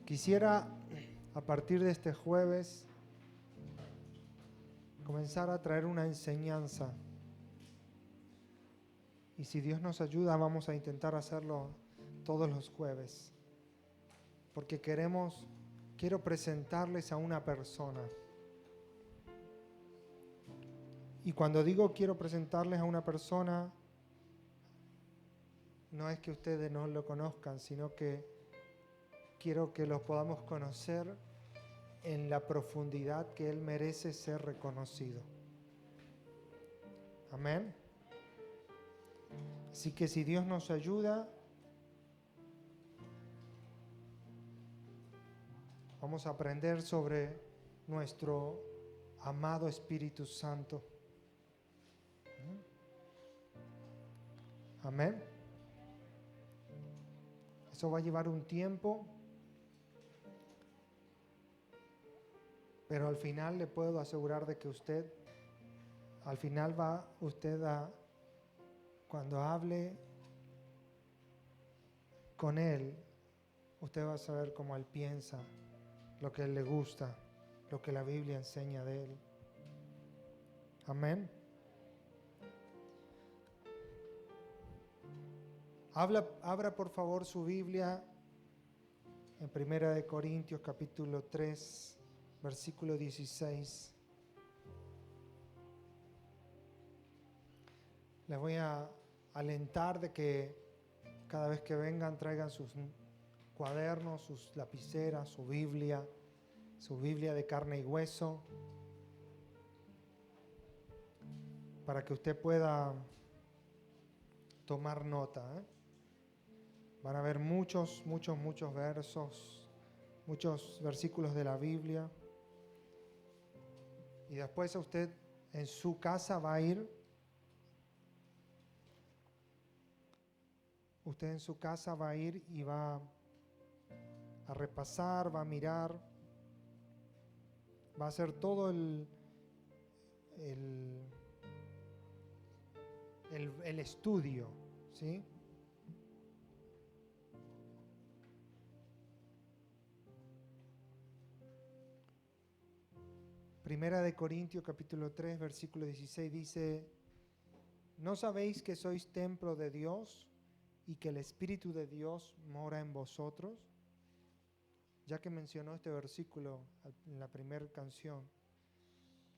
Quisiera, a partir de este jueves, comenzar a traer una enseñanza. Y si Dios nos ayuda, vamos a intentar hacerlo todos los jueves. Porque quiero presentarles a una persona. Y cuando digo quiero presentarles a una persona, no es que ustedes no lo conozcan, sino que quiero que lo podamos conocer en la profundidad que Él merece ser reconocido. Amén. Así que si Dios nos ayuda, vamos a aprender sobre nuestro amado Espíritu Santo. Amén. Eso va a llevar un tiempo, pero al final le puedo asegurar de que al final va usted cuando hable con Él, usted va a saber cómo Él piensa, lo que a Él le gusta, lo que la Biblia enseña de Él. Amén. Abra por favor su Biblia en 1 Corintios capítulo 3, versículo 16. Les voy a alentar de que cada vez que vengan traigan sus cuadernos, sus lapiceras, su Biblia de carne y hueso, para que usted pueda tomar nota. Van a haber muchos versos, muchos versículos de la Biblia. Y después usted en su casa va a ir, y va a repasar, va a mirar, va a hacer todo el estudio, ¿sí? Primera de Corintios capítulo 3 versículo 16 dice: ¿no sabéis que sois templo de Dios y que el Espíritu de Dios mora en vosotros? Ya que mencionó este versículo en la primera canción,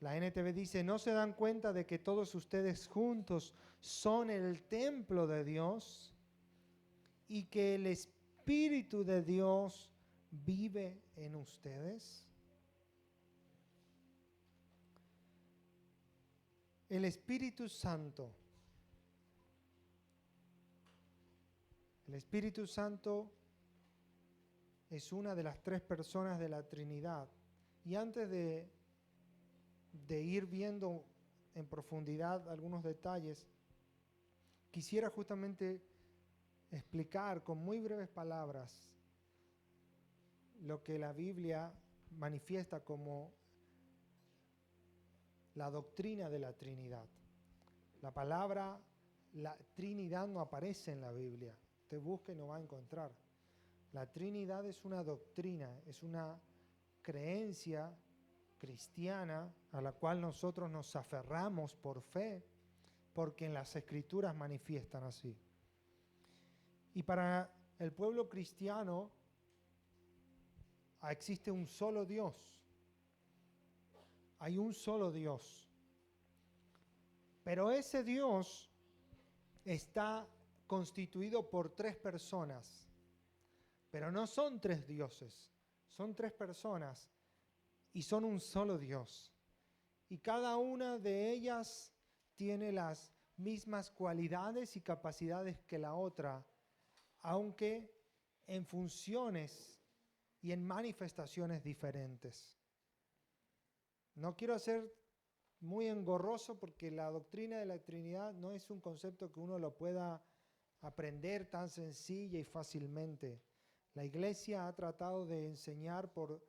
la NTV dice: ¿no se dan cuenta de que todos ustedes juntos son el templo de Dios y que el Espíritu de Dios vive en ustedes? El Espíritu Santo. El Espíritu Santo es una de las tres personas de la Trinidad. Y antes de ir viendo en profundidad algunos detalles, quisiera justamente explicar con muy breves palabras lo que la Biblia manifiesta como la doctrina de la Trinidad. La palabra la Trinidad no aparece en la Biblia. Usted busca y no va a encontrar. La Trinidad es una doctrina, es una creencia cristiana a la cual nosotros nos aferramos por fe, porque en las Escrituras manifiestan así. Y para el pueblo cristiano existe un solo Dios. Hay un solo Dios. Pero ese Dios está constituido por tres personas. Pero no son tres dioses, son tres personas y son un solo Dios. Y cada una de ellas tiene las mismas cualidades y capacidades que la otra, aunque en funciones y en manifestaciones diferentes. No quiero ser muy engorroso porque la doctrina de la Trinidad no es un concepto que uno lo pueda aprender tan sencilla y fácilmente. La Iglesia ha tratado de enseñar por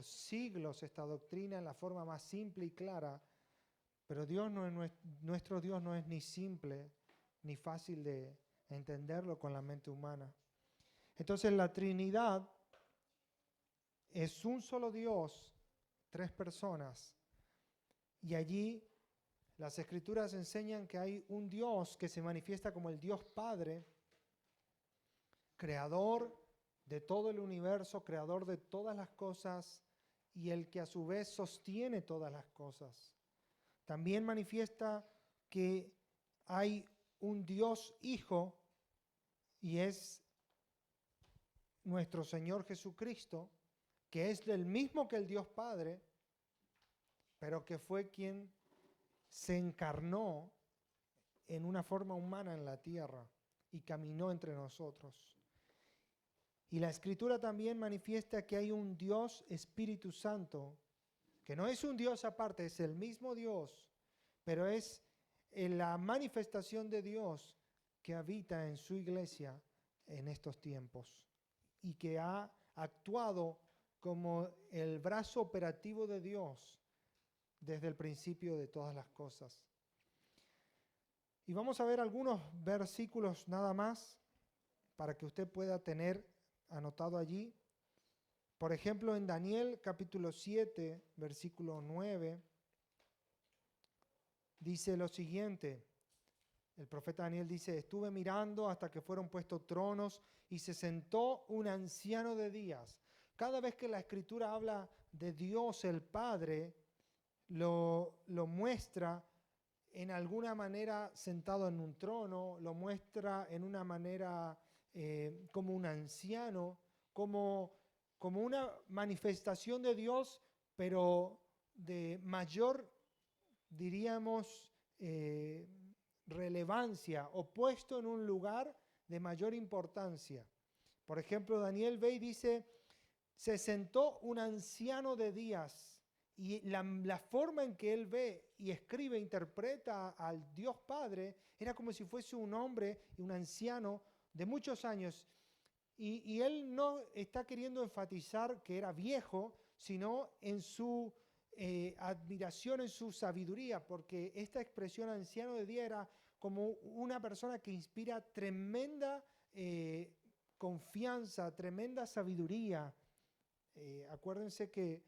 siglos esta doctrina en la forma más simple y clara, pero nuestro Dios no es ni simple ni fácil de entenderlo con la mente humana. Entonces la Trinidad es un solo Dios, tres personas. Y allí las Escrituras enseñan que hay un Dios que se manifiesta como el Dios Padre, creador de todo el universo, creador de todas las cosas y el que a su vez sostiene todas las cosas. También manifiesta que hay un Dios Hijo y es nuestro Señor Jesucristo, que es el mismo que el Dios Padre, pero que fue quien se encarnó en una forma humana en la tierra y caminó entre nosotros. Y la Escritura también manifiesta que hay un Dios Espíritu Santo, que no es un Dios aparte, es el mismo Dios, pero es la manifestación de Dios que habita en su iglesia en estos tiempos y que ha actuado como el brazo operativo de Dios desde el principio de todas las cosas. Y vamos a ver algunos versículos nada más para que usted pueda tener anotado allí. Por ejemplo, en Daniel capítulo 7, versículo 9, dice lo siguiente. El profeta Daniel dice, estuve mirando hasta que fueron puestos tronos y se sentó un anciano de días. Cada vez que la Escritura habla de Dios el Padre, lo muestra en alguna manera sentado en un trono, lo muestra en una manera como un anciano, como una manifestación de Dios, pero de mayor, diríamos, relevancia, o puesto en un lugar de mayor importancia. Por ejemplo, Daniel ve y dice, se sentó un anciano de días. Y la forma en que él ve y escribe, interpreta al Dios Padre, era como si fuese un hombre y un anciano de muchos años. Y él no está queriendo enfatizar que era viejo, sino en su admiración, en su sabiduría, porque esta expresión anciano de día era como una persona que inspira tremenda confianza, tremenda sabiduría. Acuérdense que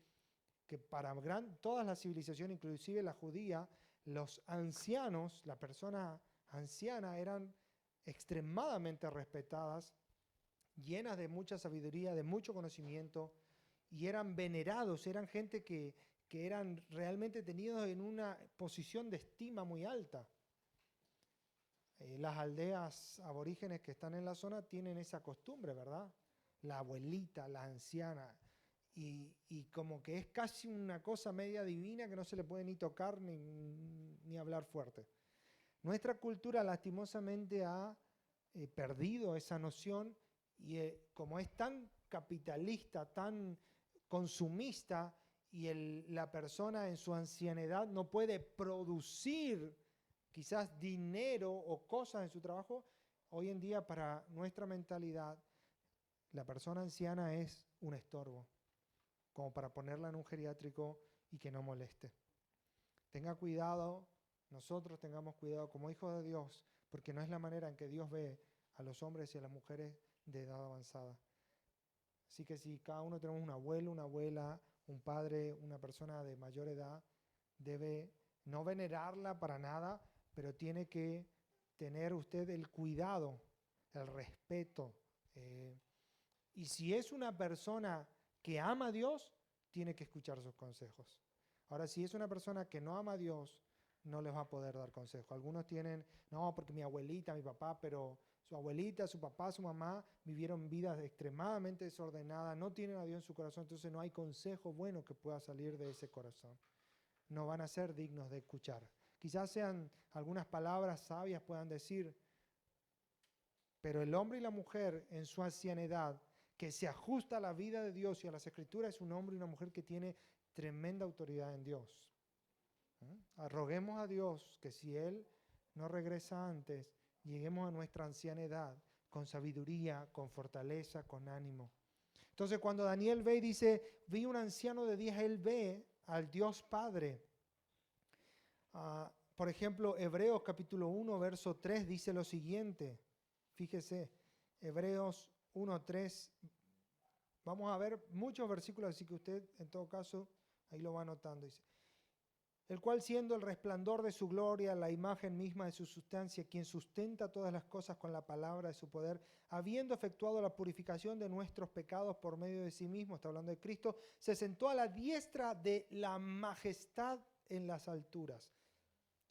para todas las civilizaciones, inclusive la judía, los ancianos, la persona anciana, eran extremadamente respetadas, llenas de mucha sabiduría, de mucho conocimiento, y eran venerados, eran gente que eran realmente tenidos en una posición de estima muy alta. Las aldeas aborígenes que están en la zona tienen esa costumbre, ¿verdad? La abuelita, la anciana, y como que es casi una cosa media divina que no se le puede ni tocar ni hablar fuerte. Nuestra cultura lastimosamente ha perdido esa noción y como es tan capitalista, tan consumista y la persona en su ancianidad no puede producir quizás dinero o cosas en su trabajo, hoy en día para nuestra mentalidad la persona anciana es un estorbo, como para ponerla en un geriátrico y que no moleste. Tenga cuidado, nosotros tengamos cuidado como hijos de Dios, porque no es la manera en que Dios ve a los hombres y a las mujeres de edad avanzada. Así que si cada uno tenemos un abuelo, una abuela, un padre, una persona de mayor edad, debe no venerarla para nada, pero tiene que tener usted el cuidado, el respeto. Y si es una persona que ama a Dios, tiene que escuchar sus consejos. Ahora, si es una persona que no ama a Dios, no les va a poder dar consejo. Algunos tienen, no, porque mi abuelita, mi papá, pero su abuelita, su papá, su mamá vivieron vidas extremadamente desordenadas, no tienen a Dios en su corazón, entonces no hay consejo bueno que pueda salir de ese corazón. No van a ser dignos de escuchar. Quizás sean algunas palabras sabias puedan decir, pero el hombre y la mujer en su ancianidad, que se ajusta a la vida de Dios y a las Escrituras, es un hombre y una mujer que tiene tremenda autoridad en Dios. Roguemos a Dios que si Él no regresa antes, lleguemos a nuestra ancianidad con sabiduría, con fortaleza, con ánimo. Entonces cuando Daniel ve y dice, vi un anciano de días, él ve al Dios Padre. Por ejemplo, Hebreos capítulo 1, verso 3 dice lo siguiente. Fíjese, Hebreos 1, 3 Vamos a ver muchos versículos, así que usted en todo caso ahí lo va anotando. Dice, el cual siendo el resplandor de su gloria, la imagen misma de su sustancia, quien sustenta todas las cosas con la palabra de su poder, habiendo efectuado la purificación de nuestros pecados por medio de sí mismo, está hablando de Cristo, se sentó a la diestra de la majestad en las alturas.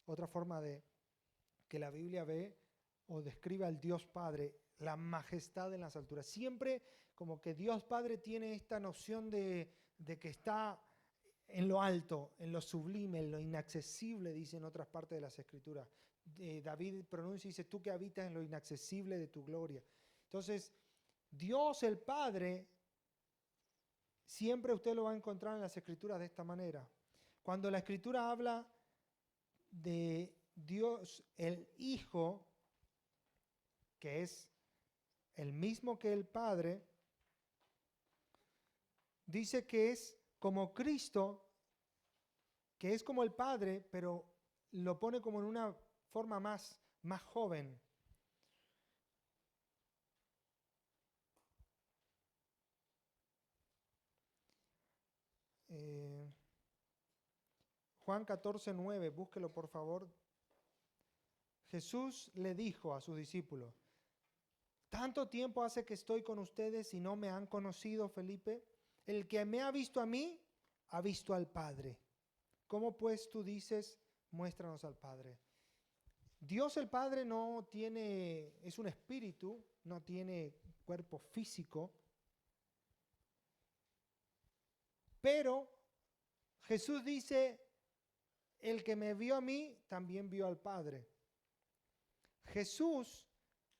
Otra forma de que la Biblia ve o describe al Dios Padre, la majestad en las alturas. Siempre como que Dios Padre tiene esta noción de que está en lo alto, en lo sublime, en lo inaccesible, dice en otras partes de las Escrituras. David pronuncia y dice, tú que habitas en lo inaccesible de tu gloria. Entonces, Dios el Padre, siempre usted lo va a encontrar en las Escrituras de esta manera. Cuando la Escritura habla de Dios el Hijo, que es el mismo que el Padre, dice que es como Cristo, que es como el Padre, pero lo pone como en una forma más joven. Juan 14:9, búsquelo por favor. Jesús le dijo a sus discípulos, ¿tanto tiempo hace que estoy con ustedes y no me han conocido, Felipe? El que me ha visto a mí, ha visto al Padre. ¿Cómo pues tú dices, muéstranos al Padre? Dios el Padre no tiene, es un espíritu, no tiene cuerpo físico, pero Jesús dice, el que me vio a mí, también vio al Padre. Jesús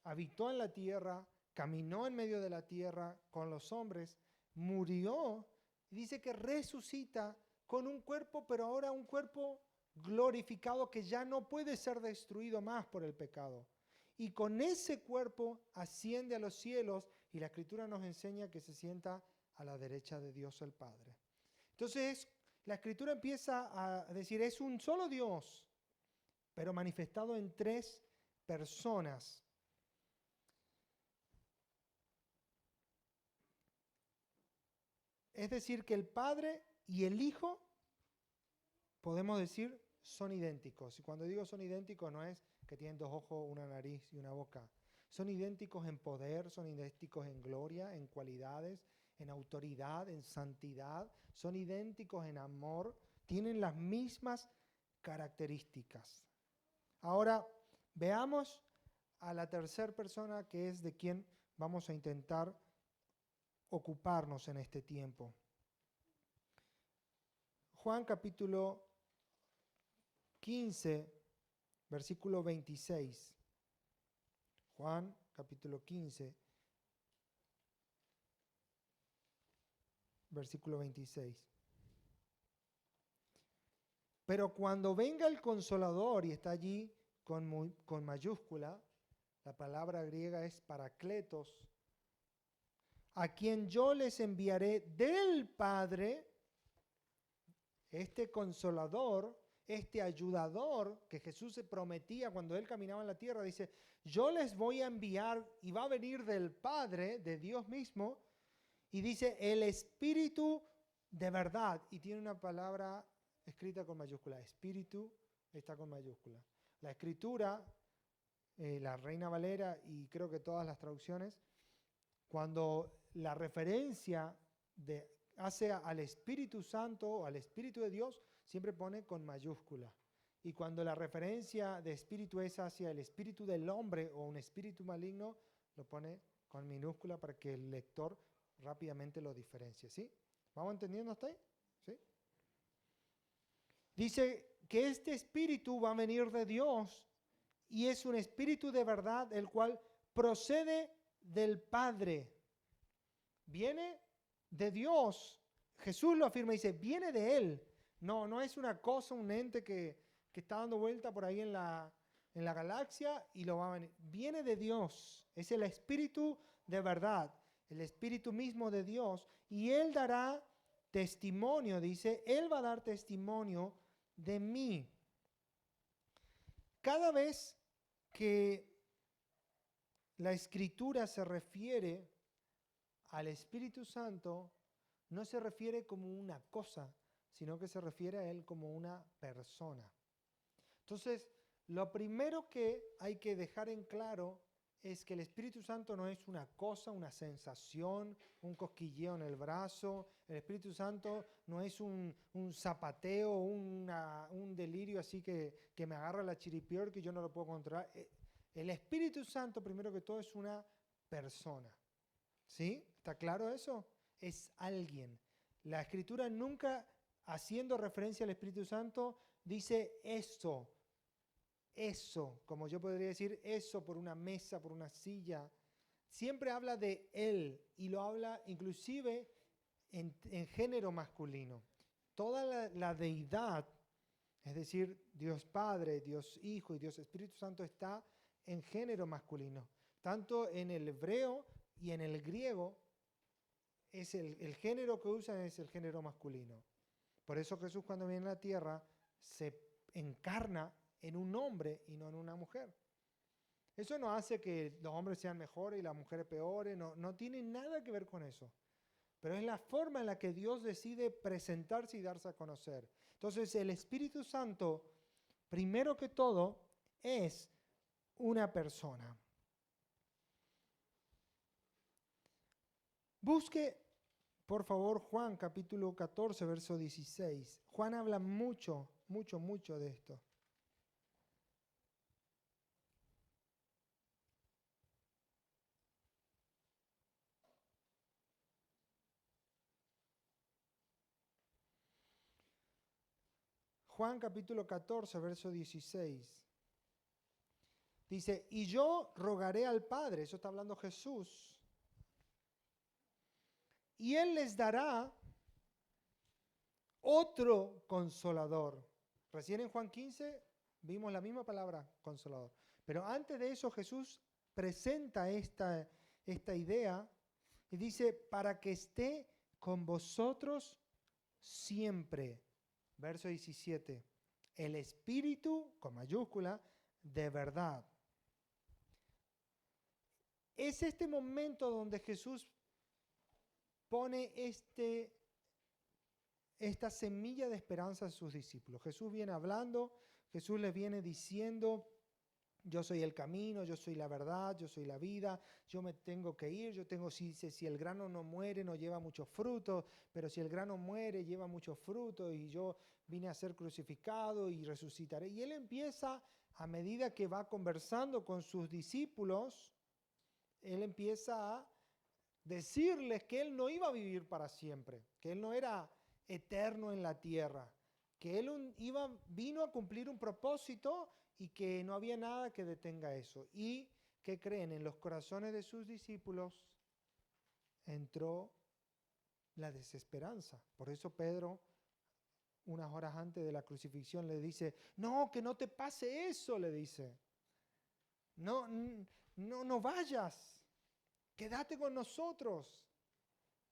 habitó en la tierra, caminó en medio de la tierra con los hombres, murió, y dice que resucita con un cuerpo, pero ahora un cuerpo glorificado que ya no puede ser destruido más por el pecado. Y con ese cuerpo asciende a los cielos y la Escritura nos enseña que se sienta a la derecha de Dios el Padre. Entonces, la Escritura empieza a decir, es un solo Dios, pero manifestado en tres personas. Es decir, que el Padre y el Hijo, podemos decir, son idénticos. Y cuando digo son idénticos, no es que tienen dos ojos, una nariz y una boca. Son idénticos en poder, son idénticos en gloria, en cualidades, en autoridad, en santidad. Son idénticos en amor, tienen las mismas características. Ahora, veamos a la tercera persona, que es de quien vamos a intentar ocuparnos en este tiempo. Juan capítulo 15, versículo 26. Juan capítulo 15, versículo 26. Pero cuando venga el Consolador, y está allí con mayúscula, la palabra griega es parakletos, a quien yo les enviaré del Padre, este Consolador, este ayudador que Jesús se prometía cuando Él caminaba en la tierra, dice, yo les voy a enviar y va a venir del Padre, de Dios mismo, y dice, el Espíritu de verdad, y tiene una palabra escrita con mayúscula, Espíritu está con mayúscula. La Escritura, la Reina Valera y creo que todas las traducciones, cuando la referencia hace al Espíritu Santo o al Espíritu de Dios, siempre pone con mayúscula. Y cuando la referencia de espíritu es hacia el espíritu del hombre o un espíritu maligno, lo pone con minúscula para que el lector rápidamente lo diferencie. ¿Sí? ¿Vamos entendiendo hasta ahí? ¿Sí? Dice que este espíritu va a venir de Dios y es un espíritu de verdad, el cual procede del Padre. Viene de Dios. Jesús lo afirma y dice, viene de Él. No es una cosa, un ente que está dando vuelta por ahí en la galaxia y lo va a venir. Viene de Dios. Es el Espíritu de verdad, el Espíritu mismo de Dios. Y Él dará testimonio, dice, Él va a dar testimonio de mí. Cada vez que la Escritura se refiere al Espíritu Santo no se refiere como una cosa, sino que se refiere a Él como una persona. Entonces, lo primero que hay que dejar en claro es que el Espíritu Santo no es una cosa, una sensación, un cosquilleo en el brazo. El Espíritu Santo no es un zapateo, un delirio así que me agarra la chiripior que yo no lo puedo controlar. El Espíritu Santo, primero que todo, es una persona. ¿Sí? ¿Está claro eso? Es alguien. La Escritura nunca, haciendo referencia al Espíritu Santo, dice eso, como yo podría decir eso por una mesa, por una silla. Siempre habla de Él y lo habla inclusive en género masculino. Toda la deidad, es decir, Dios Padre, Dios Hijo y Dios Espíritu Santo está en género masculino. Tanto en el hebreo y en el griego, es el género que usan es el género masculino. Por eso Jesús cuando viene a la tierra se encarna en un hombre y no en una mujer. Eso no hace que los hombres sean mejores y las mujeres peores, no tiene nada que ver con eso. Pero es la forma en la que Dios decide presentarse y darse a conocer. Entonces el Espíritu Santo, primero que todo, es una persona. Busque, por favor, Juan capítulo 14, verso 16. Juan habla mucho de esto. Juan capítulo 14, verso 16. Dice, y yo rogaré al Padre, eso está hablando Jesús, y Él les dará otro consolador. Recién en Juan 15 vimos la misma palabra, consolador. Pero antes de eso Jesús presenta esta idea y dice, para que esté con vosotros siempre. Verso 17. El Espíritu, con mayúscula, de verdad. Es este momento donde Jesús pone esta semilla de esperanza a sus discípulos. Jesús viene hablando, Jesús les viene diciendo, yo soy el camino, yo soy la verdad, yo soy la vida, yo me tengo que ir, si el grano no muere no lleva mucho fruto, pero si el grano muere lleva mucho fruto y yo vine a ser crucificado y resucitaré. Y Él empieza, a medida que va conversando con sus discípulos, Él empieza a decirles que Él no iba a vivir para siempre, que Él no era eterno en la tierra, que Él vino a cumplir un propósito y que no había nada que detenga eso. Y que creen, en los corazones de sus discípulos entró la desesperanza. Por eso Pedro, unas horas antes de la crucifixión, le dice, no, que no te pase eso, le dice. No vayas, quédate con nosotros.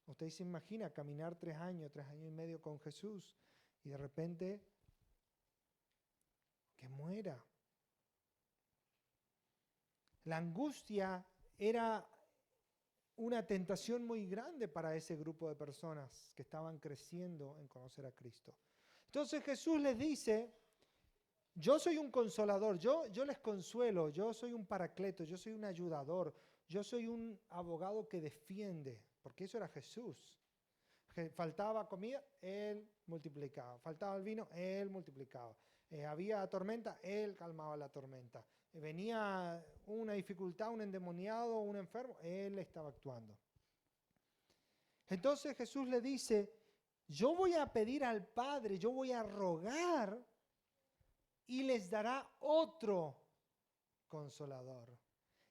Usted se imagina caminar 3 años y medio con Jesús y de repente que muera. La angustia era una tentación muy grande para ese grupo de personas que estaban creciendo en conocer a Cristo. Entonces Jesús les dice, yo soy un consolador, yo les consuelo, yo soy un paracleto, yo soy un ayudador, yo soy un abogado que defiende, porque eso era Jesús. Faltaba comida, Él multiplicaba. Faltaba el vino, Él multiplicaba. Había tormenta, Él calmaba la tormenta. Venía una dificultad, un endemoniado, un enfermo, Él estaba actuando. Entonces Jesús le dice, yo voy a pedir al Padre, yo voy a rogar y les dará otro consolador.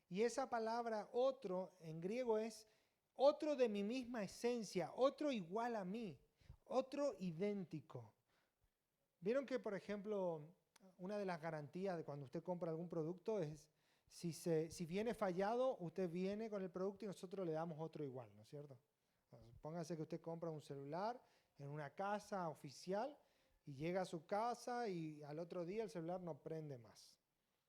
Y esa palabra otro en griego es otro de mi misma esencia, otro igual a mí, otro idéntico. Vieron que, por ejemplo, una de las garantías de cuando usted compra algún producto es si viene fallado, usted viene con el producto y nosotros le damos otro igual, ¿no es cierto? Póngase que usted compra un celular en una casa oficial y llega a su casa y al otro día el celular no prende más.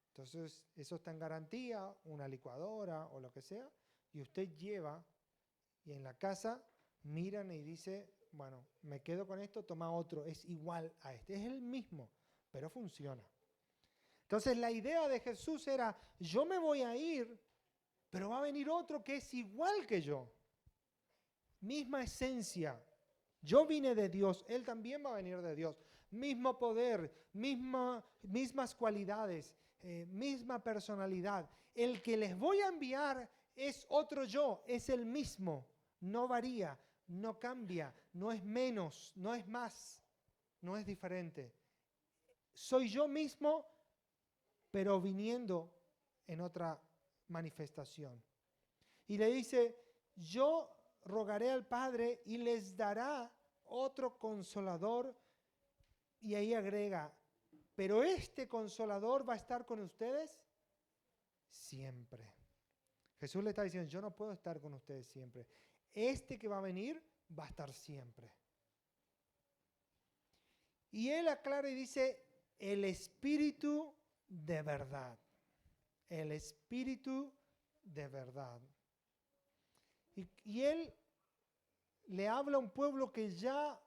Entonces, eso está en garantía, una licuadora o lo que sea, y usted lleva Y en la casa miran y dice, bueno, me quedo con esto, toma otro, es igual a este. Es el mismo, pero funciona. Entonces la idea de Jesús era, yo me voy a ir, pero va a venir otro que es igual que yo. Misma esencia. Yo vine de Dios, Él también va a venir de Dios. Mismo poder, mismas cualidades, misma personalidad. El que les voy a enviar es otro yo, es el mismo. No varía, no cambia, no es menos, no es más, no es diferente. Soy yo mismo, pero viniendo en otra manifestación. Y le dice, yo rogaré al Padre y les dará otro consolador. Y ahí agrega, pero este consolador va a estar con ustedes siempre. Jesús le está diciendo, yo no puedo estar con ustedes siempre. Este que va a venir va a estar siempre. Y él aclara y dice, el Espíritu de verdad. El Espíritu de verdad. Y él le habla a un pueblo que ya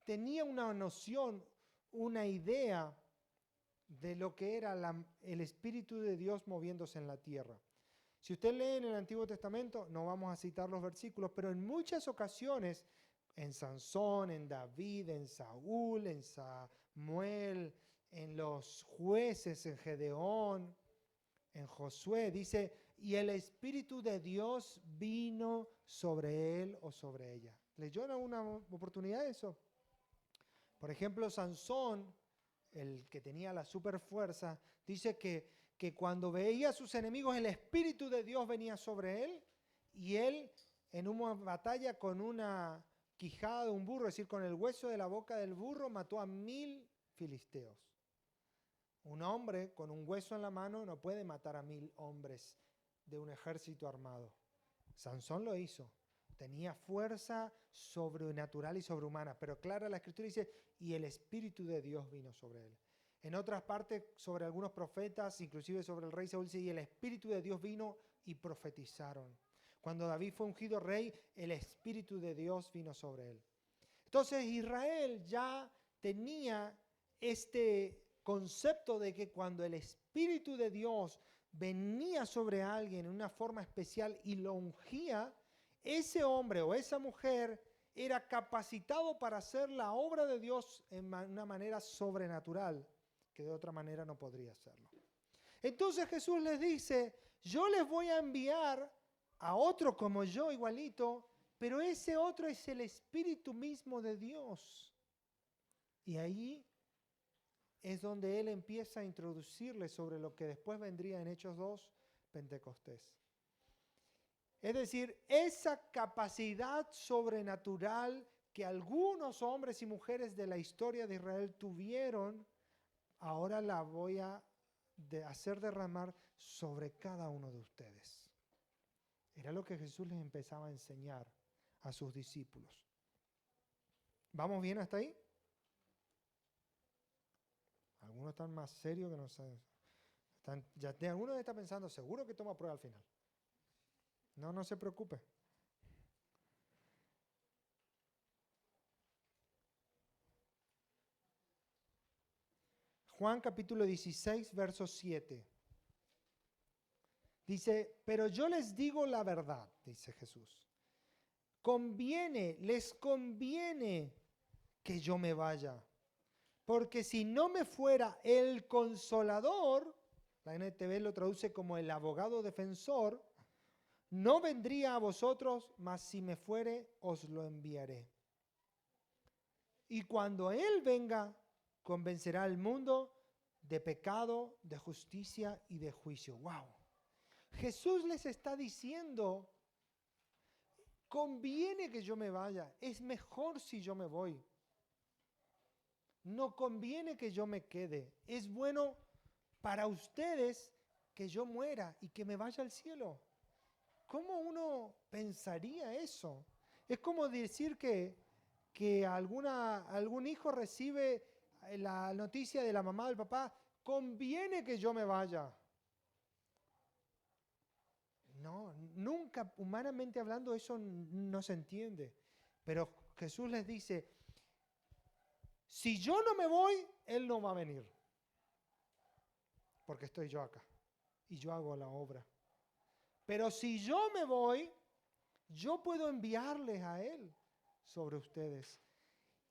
tenía una noción, una idea de lo que era el Espíritu de Dios moviéndose en la tierra. Si usted lee en el Antiguo Testamento, no vamos a citar los versículos, pero en muchas ocasiones, en Sansón, en David, en Saúl, en Samuel, en los jueces, en Gedeón, en Josué, dice, y el Espíritu de Dios vino sobre él o sobre ella. ¿Leyó en alguna oportunidad eso? Por ejemplo, Sansón, el que tenía la superfuerza, dice que cuando veía a sus enemigos, el Espíritu de Dios venía sobre él y él en una batalla con una quijada de un burro, es decir, con el hueso de la boca del burro, mató a 1000 filisteos. Un hombre con un hueso en la mano no puede matar a 1000 hombres de un ejército armado. Sansón lo hizo. Tenía fuerza sobrenatural y sobrehumana, pero clara la Escritura dice, y el Espíritu de Dios vino sobre él. En otras partes, sobre algunos profetas, inclusive sobre el rey Saúl, dice, y el Espíritu de Dios vino y profetizaron. Cuando David fue ungido rey, el Espíritu de Dios vino sobre él. Entonces Israel ya tenía este concepto de que cuando el Espíritu de Dios venía sobre alguien en una forma especial y lo ungía, ese hombre o esa mujer era capacitado para hacer la obra de Dios en una manera sobrenatural, que de otra manera no podría hacerlo. Entonces Jesús les dice, yo les voy a enviar a otro como yo, igualito, pero ese otro es el Espíritu mismo de Dios. Y ahí es donde Él empieza a introducirles sobre lo que después vendría en Hechos 2, Pentecostés. Es decir, esa capacidad sobrenatural que algunos hombres y mujeres de la historia de Israel tuvieron, ahora la voy a hacer derramar sobre cada uno de ustedes. Era lo que Jesús les empezaba a enseñar a sus discípulos. ¿Vamos bien hasta ahí? Algunos están más serios que no saben. Algunos están pensando, seguro que toma prueba al final. No se preocupe. Juan capítulo 16, verso 7. Dice, pero yo les digo la verdad, dice Jesús. Les conviene que yo me vaya. Porque si no me fuera el Consolador, la NTV lo traduce como el abogado defensor, no vendría a vosotros, mas si me fuere, os lo enviaré. Y cuando Él venga, convencerá al mundo de pecado, de justicia y de juicio. ¡Wow! Jesús les está diciendo, conviene que yo me vaya, es mejor si yo me voy. No conviene que yo me quede, es bueno para ustedes que yo muera y que me vaya al cielo. ¿Cómo uno pensaría eso? Es como decir que algún hijo recibe la noticia de la mamá o del papá, conviene que yo me vaya. No, nunca, humanamente hablando, eso no se entiende. Pero Jesús les dice, si yo no me voy, Él no va a venir. Porque estoy yo acá y yo hago la obra. Pero si yo me voy, yo puedo enviarles a Él sobre ustedes.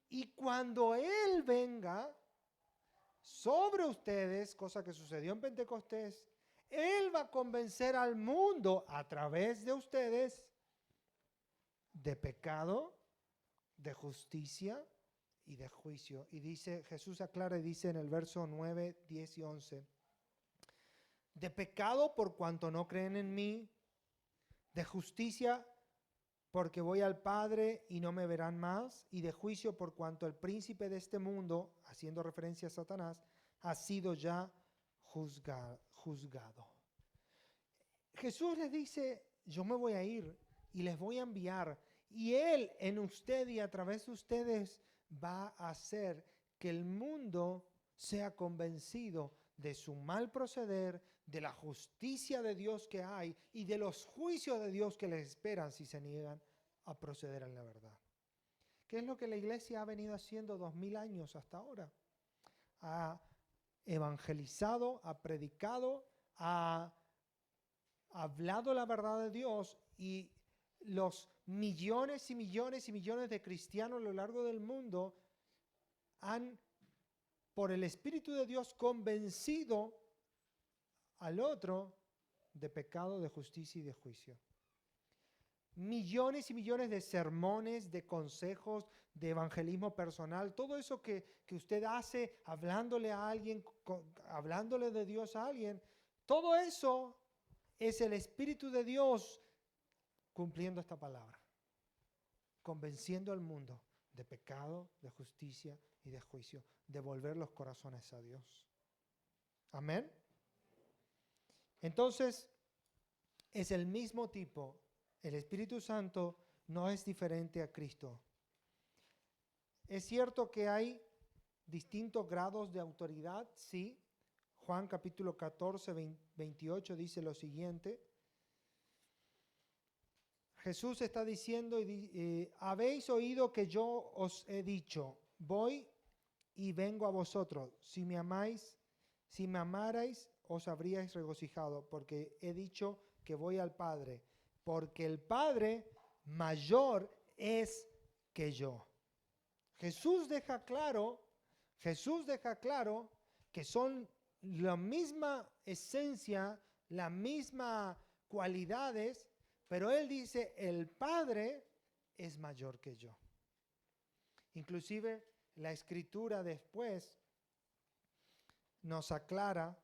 Y cuando Él venga sobre ustedes, cosa que sucedió en Pentecostés, Él va a convencer al mundo a través de ustedes de pecado, de justicia y de juicio. Y dice, Jesús aclara y dice en el verso 9, 10 y 11, de pecado por cuanto no creen en mí, de justicia porque voy al Padre y no me verán más, y de juicio por cuanto el príncipe de este mundo, haciendo referencia a Satanás, ha sido ya juzgado. Jesús les dice, yo me voy a ir y les voy a enviar, y Él en usted y a través de ustedes va a hacer que el mundo sea convencido de su mal proceder, de la justicia de Dios que hay y de los juicios de Dios que les esperan si se niegan a proceder en la verdad. ¿Qué es lo que la iglesia ha venido haciendo 2000 años hasta ahora? Ha evangelizado, ha predicado, ha hablado la verdad de Dios, y los millones y millones y millones de cristianos a lo largo del mundo han, por el Espíritu de Dios, convencido al otro de pecado, de justicia y de juicio. Millones y millones de sermones, de consejos, de evangelismo personal, todo eso que usted hace hablándole a alguien, hablándole de Dios a alguien, todo eso es el Espíritu de Dios cumpliendo esta palabra, convenciendo al mundo de pecado, de justicia y de juicio, de volver los corazones a Dios. Amén. Entonces, es el mismo tipo. El Espíritu Santo no es diferente a Cristo. Es cierto que hay distintos grados de autoridad, sí. Juan capítulo 14, 28 dice lo siguiente. Jesús está diciendo, habéis oído que yo os he dicho, voy y vengo a vosotros. Si me amarais, os habríais regocijado, porque he dicho que voy al Padre, porque el Padre mayor es que yo. Jesús deja claro que son la misma esencia, las mismas cualidades, pero Él dice, el Padre es mayor que yo. Inclusive la Escritura después nos aclara,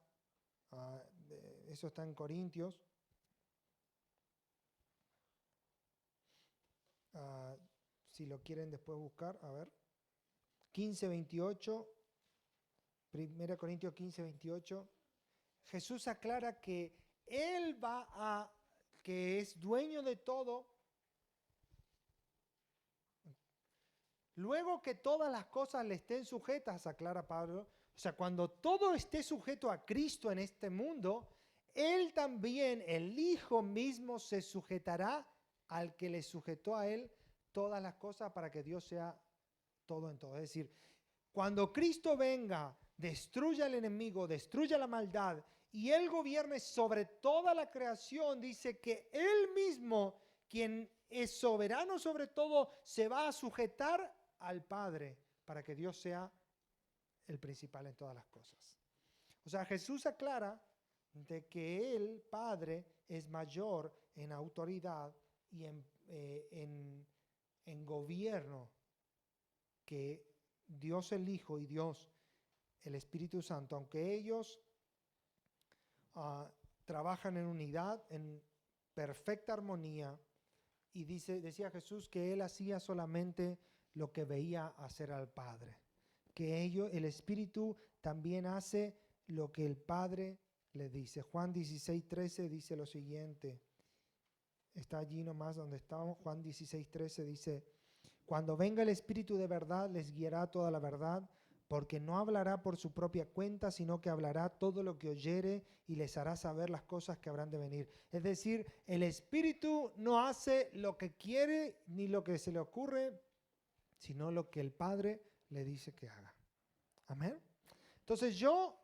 eso está en Corintios, si lo quieren después buscar, a ver, 15:28, 1 Corintios 15:28, Jesús aclara que Él que es dueño de todo, luego que todas las cosas le estén sujetas, aclara Pablo, o sea, cuando todo esté sujeto a Cristo en este mundo, Él también, el Hijo mismo, se sujetará al que le sujetó a Él todas las cosas para que Dios sea todo en todo. Es decir, cuando Cristo venga, destruya al enemigo, destruya la maldad y Él gobierne sobre toda la creación, dice que Él mismo, quien es soberano sobre todo, se va a sujetar al Padre para que Dios sea el principal en todas las cosas. O sea, Jesús aclara de que el Padre es mayor en autoridad y en gobierno que Dios el Hijo y Dios el Espíritu Santo, aunque ellos trabajan en unidad, en perfecta armonía, y decía Jesús que Él hacía solamente lo que veía hacer al Padre, que el Espíritu también hace lo que el Padre le dice. Juan 16:13 dice lo siguiente, está allí nomás donde estábamos. Juan 16:13 dice, cuando venga el Espíritu de verdad les guiará toda la verdad, porque no hablará por su propia cuenta, sino que hablará todo lo que oyere y les hará saber las cosas que habrán de venir. Es decir, el Espíritu no hace lo que quiere ni lo que se le ocurre, sino lo que el Padre le dice que haga. Amén. Entonces yo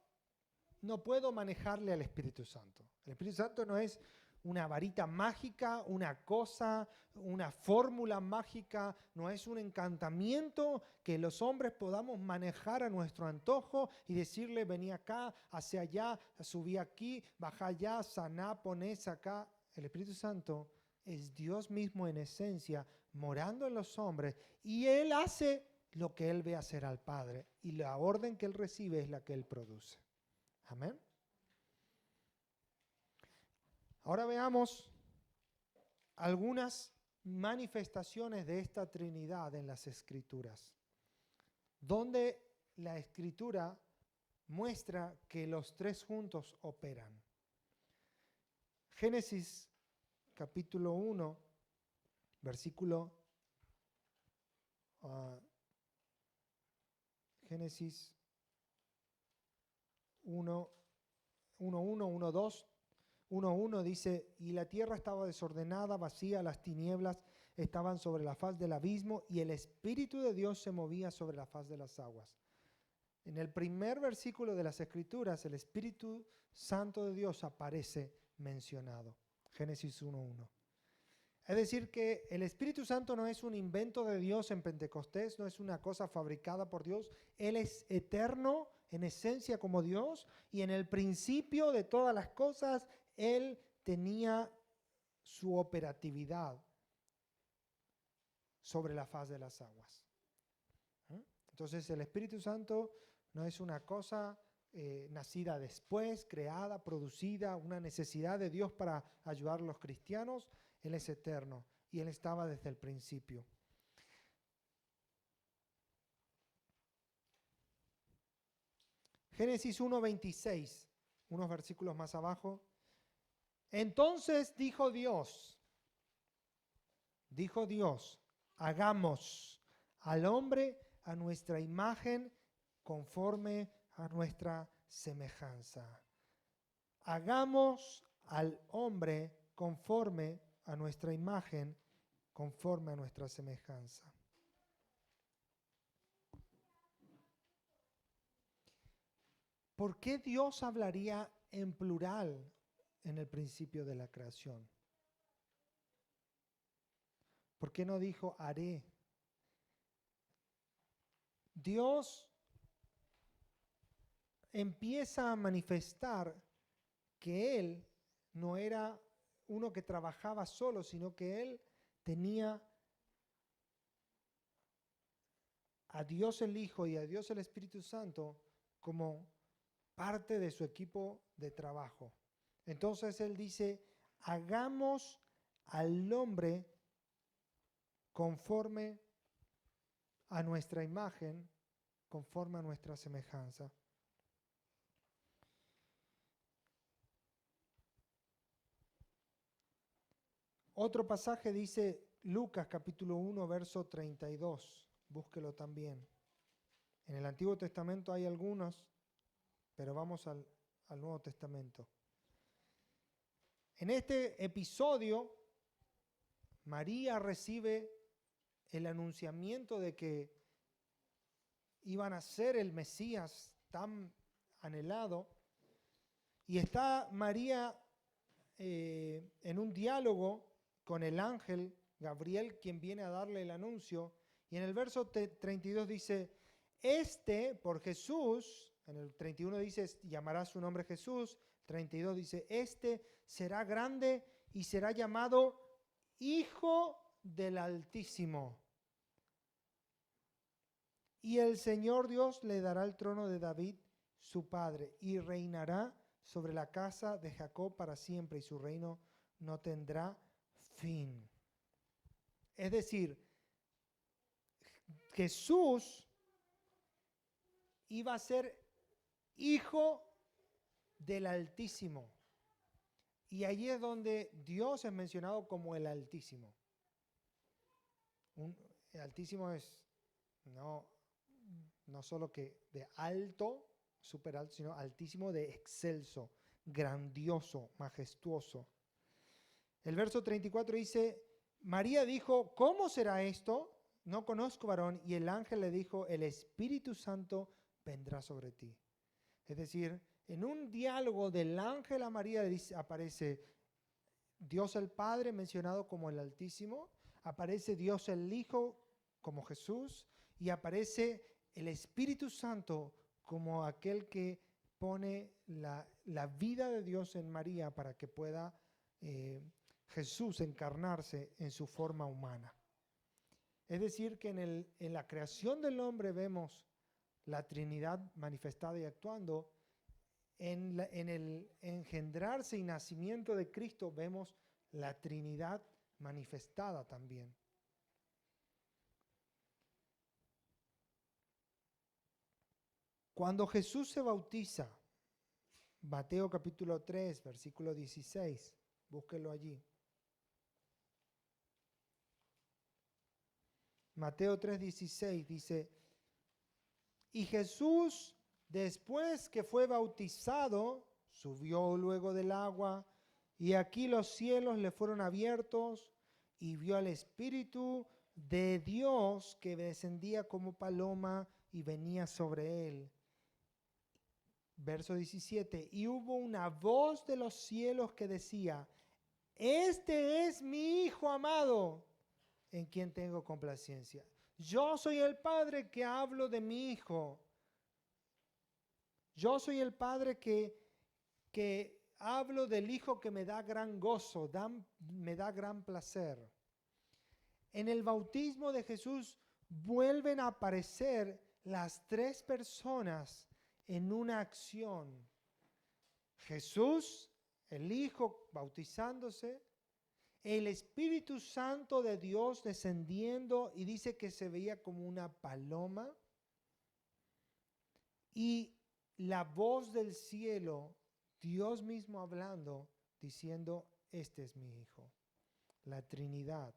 no puedo manejarle al Espíritu Santo. El Espíritu Santo no es una varita mágica, una cosa, una fórmula mágica, no es un encantamiento que los hombres podamos manejar a nuestro antojo y decirle, vení acá, hacia allá, subí aquí, baja allá, saná, ponés acá. El Espíritu Santo es Dios mismo en esencia, morando en los hombres, y Él hace lo que Él ve hacer al Padre, y la orden que Él recibe es la que Él produce. Amén. Ahora veamos algunas manifestaciones de esta Trinidad en las Escrituras, donde la Escritura muestra que los tres juntos operan. Génesis capítulo 1, versículo Génesis 1, 1:1, 1:2. 1:1 dice, y la tierra estaba desordenada, vacía, las tinieblas estaban sobre la faz del abismo y el Espíritu de Dios se movía sobre la faz de las aguas. En el primer versículo de las Escrituras, el Espíritu Santo de Dios aparece mencionado. Génesis 1:1. Es decir, que el Espíritu Santo no es un invento de Dios en Pentecostés, no es una cosa fabricada por Dios. Él es eterno en esencia como Dios y en el principio de todas las cosas Él tenía su operatividad sobre la faz de las aguas. Entonces el Espíritu Santo no es una cosa nacida después, creada, producida, una necesidad de Dios para ayudar a los cristianos. Él es eterno y Él estaba desde el principio. Génesis 1:26, unos versículos más abajo. Entonces dijo Dios, hagamos al hombre a nuestra imagen conforme a nuestra semejanza. Hagamos al hombre conforme a nuestra imagen, conforme a nuestra semejanza. ¿Por qué Dios hablaría en plural en el principio de la creación? ¿Por qué no dijo haré? Dios empieza a manifestar que Él no era uno que trabajaba solo, sino que Él tenía a Dios el Hijo y a Dios el Espíritu Santo como parte de su equipo de trabajo. Entonces Él dice, hagamos al hombre conforme a nuestra imagen, conforme a nuestra semejanza. Otro pasaje dice Lucas capítulo 1, verso 32. Búsquelo también. En el Antiguo Testamento hay algunos, pero vamos al Nuevo Testamento. En este episodio, María recibe el anunciamiento de que iban a ser el Mesías tan anhelado, y está María en un diálogo con el ángel Gabriel, quien viene a darle el anuncio, y en el verso 32 dice, por Jesús, en el 31 dice, llamará su nombre Jesús, 32 dice, será grande y será llamado Hijo del Altísimo. Y el Señor Dios le dará el trono de David, su padre, y reinará sobre la casa de Jacob para siempre, y su reino no tendrá fin. Es decir, Jesús iba a ser hijo del Altísimo. Y allí es donde Dios es mencionado como el Altísimo. El Altísimo es no no solo que de alto, super alto, sino altísimo, de excelso, grandioso, majestuoso. El verso 34 dice, María dijo, ¿cómo será esto? No conozco varón. Y el ángel le dijo, el Espíritu Santo vendrá sobre ti. Es decir, en un diálogo del ángel a María aparece Dios el Padre mencionado como el Altísimo, aparece Dios el Hijo como Jesús y aparece el Espíritu Santo como aquel que pone la vida de Dios en María para que pueda Jesús encarnarse en su forma humana. Es decir, que en la creación del hombre vemos la Trinidad manifestada y actuando. En el engendrarse y nacimiento de Cristo vemos la Trinidad manifestada también. Cuando Jesús se bautiza, Mateo capítulo 3, versículo 16, búsquelo allí. Mateo 3:16 dice, y Jesús, después que fue bautizado, subió luego del agua, y aquí los cielos le fueron abiertos, y vio al Espíritu de Dios que descendía como paloma y venía sobre él. Verso 17, y hubo una voz de los cielos que decía, este es mi Hijo amado, en quien tengo complacencia. Yo soy el Padre que hablo de mi Hijo. Yo soy el Padre que hablo del Hijo que me da gran gozo, me da gran placer. En el bautismo de Jesús vuelven a aparecer las tres personas en una acción. Jesús, el Hijo bautizándose, el Espíritu Santo de Dios descendiendo y dice que se veía como una paloma, y la voz del cielo, Dios mismo hablando, diciendo, este es mi Hijo. La Trinidad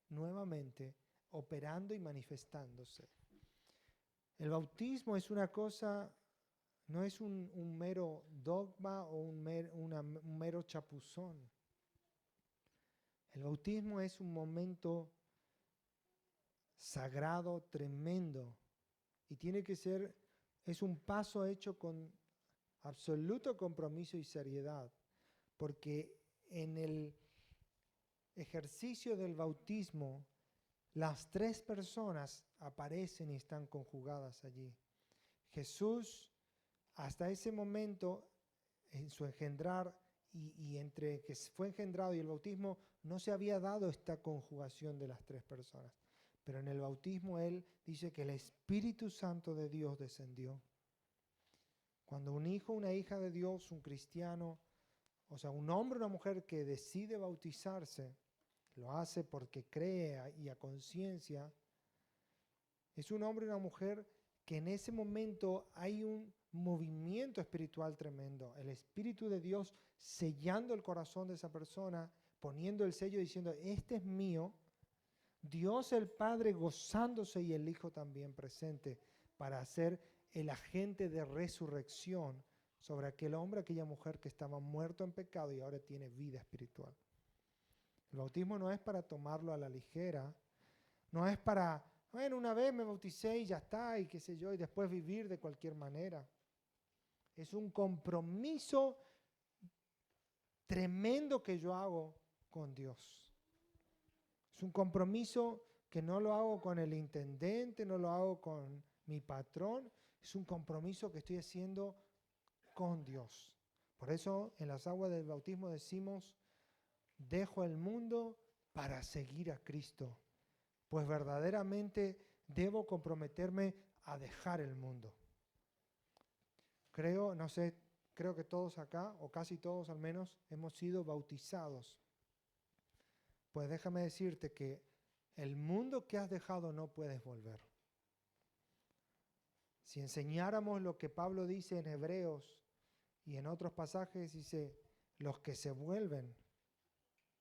nuevamente operando y manifestándose. El bautismo es una cosa, no es un mero dogma o un mero chapuzón. El bautismo es un momento sagrado, tremendo, y tiene que ser, es un paso hecho con absoluto compromiso y seriedad, porque en el ejercicio del bautismo, las tres personas aparecen y están conjugadas allí. Jesús, hasta ese momento, en su engendrar y entre que fue engendrado y el bautismo, no se había dado esta conjugación de las tres personas. Pero en el bautismo Él dice que el Espíritu Santo de Dios descendió. Cuando un hijo, una hija de Dios, un cristiano, o sea, un hombre o una mujer que decide bautizarse, lo hace porque cree y a conciencia, es un hombre o una mujer que en ese momento hay un movimiento espiritual tremendo. El Espíritu de Dios sellando el corazón de esa persona, poniendo el sello diciendo, este es mío. Dios el Padre gozándose y el Hijo también presente para ser el agente de resurrección sobre aquel hombre, aquella mujer que estaba muerto en pecado y ahora tiene vida espiritual. El bautismo no es para tomarlo a la ligera, no es para, bueno, una vez me bauticé y ya está, y qué sé yo, y después vivir de cualquier manera. Es un compromiso tremendo que yo hago con Dios. Es un compromiso que no lo hago con el intendente, no lo hago con mi patrón, es un compromiso que estoy haciendo con Dios. Por eso en las aguas del bautismo decimos, dejo el mundo para seguir a Cristo, pues verdaderamente debo comprometerme a dejar el mundo. Creo, no sé, creo que todos acá, o casi todos al menos, hemos sido bautizados. Pues déjame decirte que el mundo que has dejado no puedes volver. Si enseñáramos lo que Pablo dice en Hebreos y en otros pasajes, dice, los que se vuelven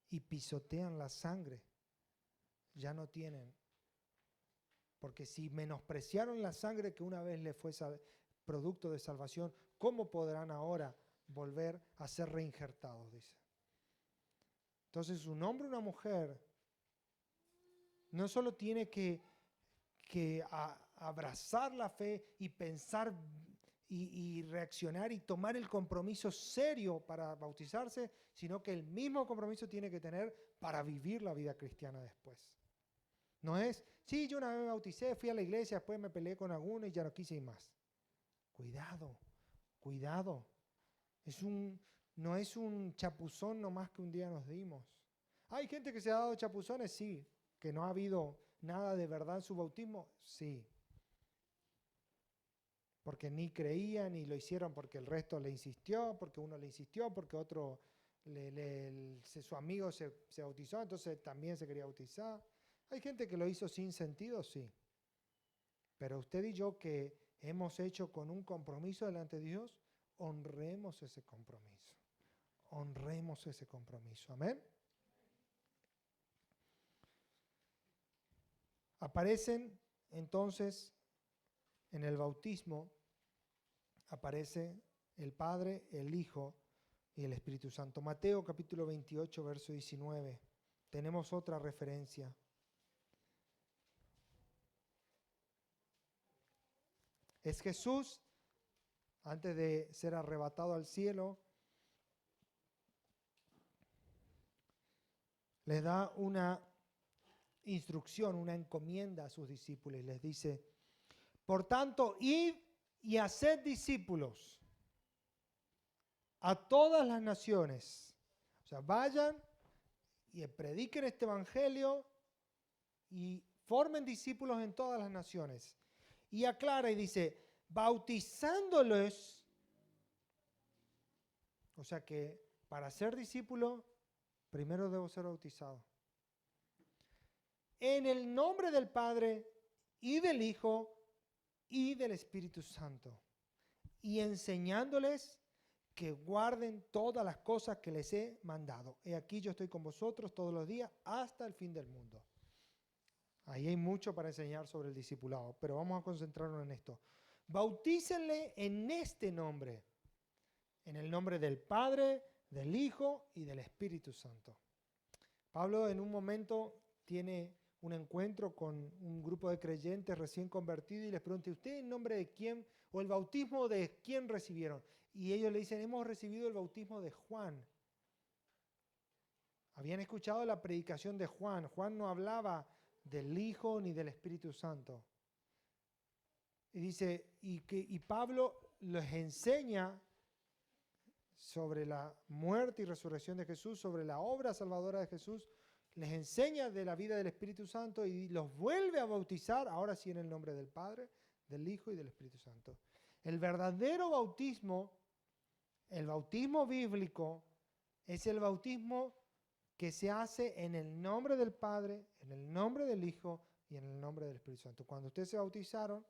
y pisotean la sangre, ya no tienen Porque si menospreciaron la sangre que una vez le fue producto de salvación, ¿cómo podrán ahora volver a ser reinjertados? Dice. Entonces, un hombre o una mujer no solo tiene que abrazar la fe y pensar y reaccionar y tomar el compromiso serio para bautizarse, sino que el mismo compromiso tiene que tener para vivir la vida cristiana después. No es, sí, yo una vez me bauticé, fui a la iglesia, después me peleé con alguno y ya no quise ir más. Cuidado, cuidado. No es un chapuzón nomás que un día nos dimos. ¿Hay gente que se ha dado chapuzones? Sí. ¿Que no ha habido nada de verdad en su bautismo? Sí. Porque ni creían y lo hicieron porque el resto le insistió, porque uno le insistió, porque otro, su amigo se bautizó, entonces también se quería bautizar. Hay gente que lo hizo sin sentido, sí. Pero usted y yo que hemos hecho con un compromiso delante de Dios, honremos ese compromiso. Honremos ese compromiso. Amén. Aparecen entonces en el bautismo, aparece el Padre, el Hijo y el Espíritu Santo. Mateo capítulo 28, verso 19. Tenemos otra referencia. Es Jesús, antes de ser arrebatado al cielo, les da una instrucción, una encomienda a sus discípulos y les dice, por tanto, id y haced discípulos a todas las naciones. O sea, vayan y prediquen este evangelio y formen discípulos en todas las naciones. Y aclara y dice, bautizándolos, o sea que para ser discípulo, primero debo ser bautizado. En el nombre del Padre y del Hijo y del Espíritu Santo. Y enseñándoles que guarden todas las cosas que les he mandado. He aquí yo estoy con vosotros todos los días hasta el fin del mundo. Ahí hay mucho para enseñar sobre el discipulado, pero vamos a concentrarnos en esto. Bautícenle en este nombre, en el nombre del Padre, del Hijo y del Espíritu Santo. Pablo en un momento tiene un encuentro con un grupo de creyentes recién convertidos y les pregunta, ¿usted en nombre de quién o el bautismo de quién recibieron? Y ellos le dicen, hemos recibido el bautismo de Juan. Habían escuchado la predicación de Juan. Juan no hablaba del Hijo ni del Espíritu Santo. Y dice, y Pablo les enseña sobre la muerte y resurrección de Jesús, sobre la obra salvadora de Jesús, les enseña de la vida del Espíritu Santo y los vuelve a bautizar, ahora sí en el nombre del Padre, del Hijo y del Espíritu Santo. El verdadero bautismo, el bautismo bíblico, es el bautismo que se hace en el nombre del Padre, en el nombre del Hijo y en el nombre del Espíritu Santo. Cuando ustedes se bautizaron,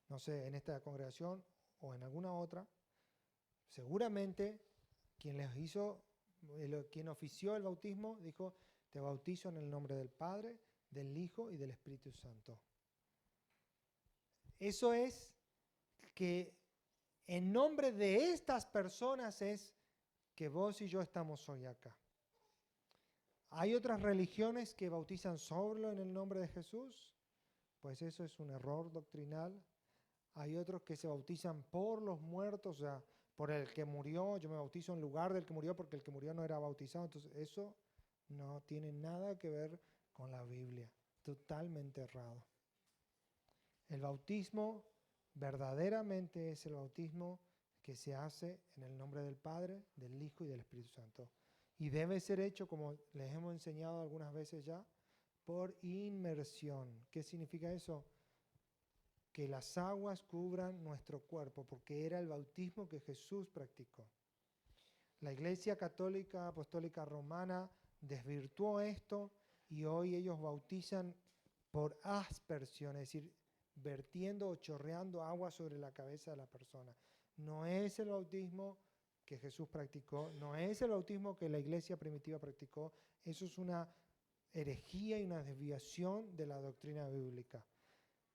no sé, en esta congregación o en alguna otra, seguramente quien les hizo, quien ofició el bautismo, dijo, te bautizo en el nombre del Padre, del Hijo y del Espíritu Santo. Eso es que en nombre de estas personas es que vos y yo estamos hoy acá. ¿Hay otras religiones que bautizan solo en el nombre de Jesús? Pues eso es un error doctrinal. Hay otros que se bautizan por los muertos, o sea, por el que murió. Yo me bautizo en lugar del que murió porque el que murió no era bautizado. Entonces eso no tiene nada que ver con la Biblia. Totalmente errado. El bautismo verdaderamente es el bautismo que se hace en el nombre del Padre, del Hijo y del Espíritu Santo. Y debe ser hecho, como les hemos enseñado algunas veces ya, por inmersión. ¿Qué significa eso? Que las aguas cubran nuestro cuerpo, porque era el bautismo que Jesús practicó. La Iglesia Católica Apostólica Romana desvirtuó esto y hoy ellos bautizan por aspersión, es decir, vertiendo o chorreando agua sobre la cabeza de la persona. No es el bautismo que Jesús practicó, no es el bautismo que la iglesia primitiva practicó, eso es una herejía y una desviación de la doctrina bíblica.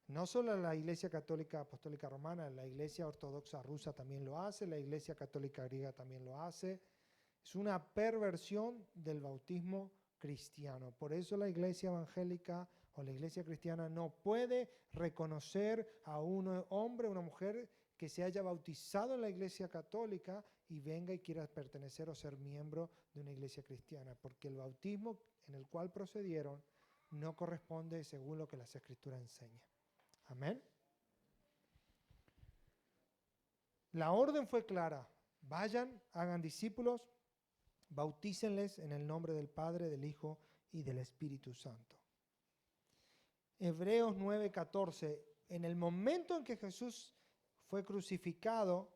No solo la Iglesia Católica Apostólica Romana, la Iglesia Ortodoxa Rusa también lo hace, la Iglesia Católica Griega también lo hace. Es una perversión del bautismo cristiano. Por eso la Iglesia evangélica o la Iglesia cristiana no puede reconocer a un hombre o una mujer que se haya bautizado en la Iglesia Católica y venga y quiera pertenecer o ser miembro de una Iglesia cristiana, porque el bautismo en el cual procedieron no corresponde según lo que las Escrituras enseñan. Amén. La orden fue clara. Vayan, hagan discípulos, bautícenles en el nombre del Padre, del Hijo y del Espíritu Santo. Hebreos 9:14. En el momento en que Jesús fue crucificado,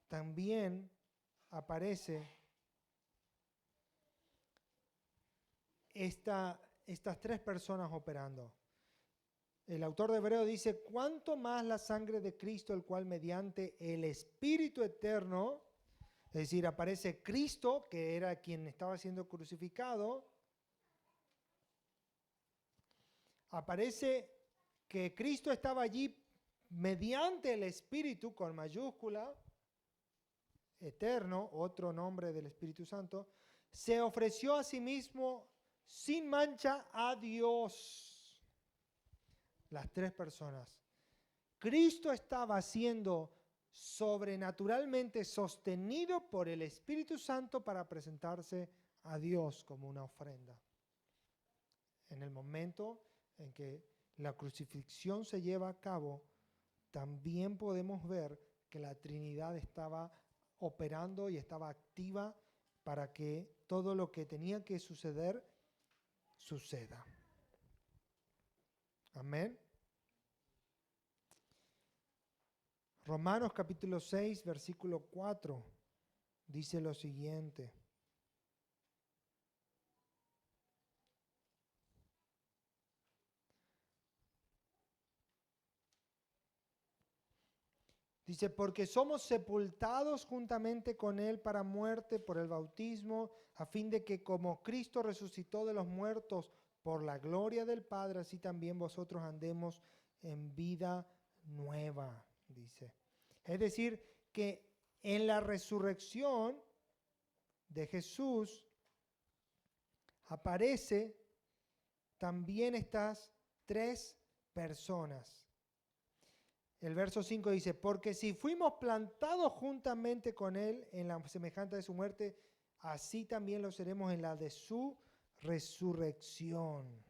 también aparece estas tres personas operando. El autor de Hebreos dice, ¿cuánto más la sangre de Cristo, el cual mediante el Espíritu eterno, es decir, aparece Cristo, que era quien estaba siendo crucificado, aparece que Cristo estaba allí mediante el Espíritu, con mayúscula, eterno, otro nombre del Espíritu Santo, se ofreció a sí mismo sin mancha a Dios. Las tres personas. Cristo estaba siendo sobrenaturalmente sostenido por el Espíritu Santo para presentarse a Dios como una ofrenda. En el momento en que la crucifixión se lleva a cabo, también podemos ver que la Trinidad estaba operando y estaba activa para que todo lo que tenía que suceder, suceda. Amén. Romanos capítulo 6, versículo 4, dice lo siguiente. Dice, porque somos sepultados juntamente con Él para muerte por el bautismo, a fin de que como Cristo resucitó de los muertos por la gloria del Padre, así también vosotros andemos en vida nueva, dice. Es decir, que en la resurrección de Jesús aparece también estas tres personas. El verso 5 dice, porque si fuimos plantados juntamente con Él en la semejanza de su muerte, así también lo seremos en la de su resurrección.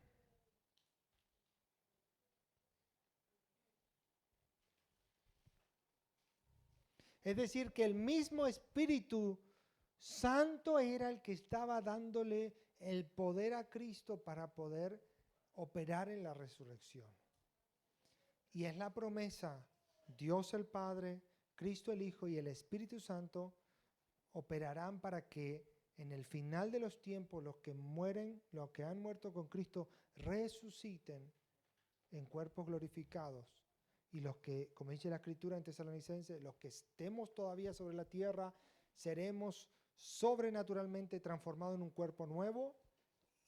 Es decir, que el mismo Espíritu Santo era el que estaba dándole el poder a Cristo para poder operar en la resurrección. Y es la promesa, Dios el Padre, Cristo el Hijo y el Espíritu Santo operarán para que en el final de los tiempos los que mueren, los que han muerto con Cristo, resuciten en cuerpos glorificados. Y los que, como dice la Escritura en Tesalonicenses, los que estemos todavía sobre la tierra, seremos sobrenaturalmente transformados en un cuerpo nuevo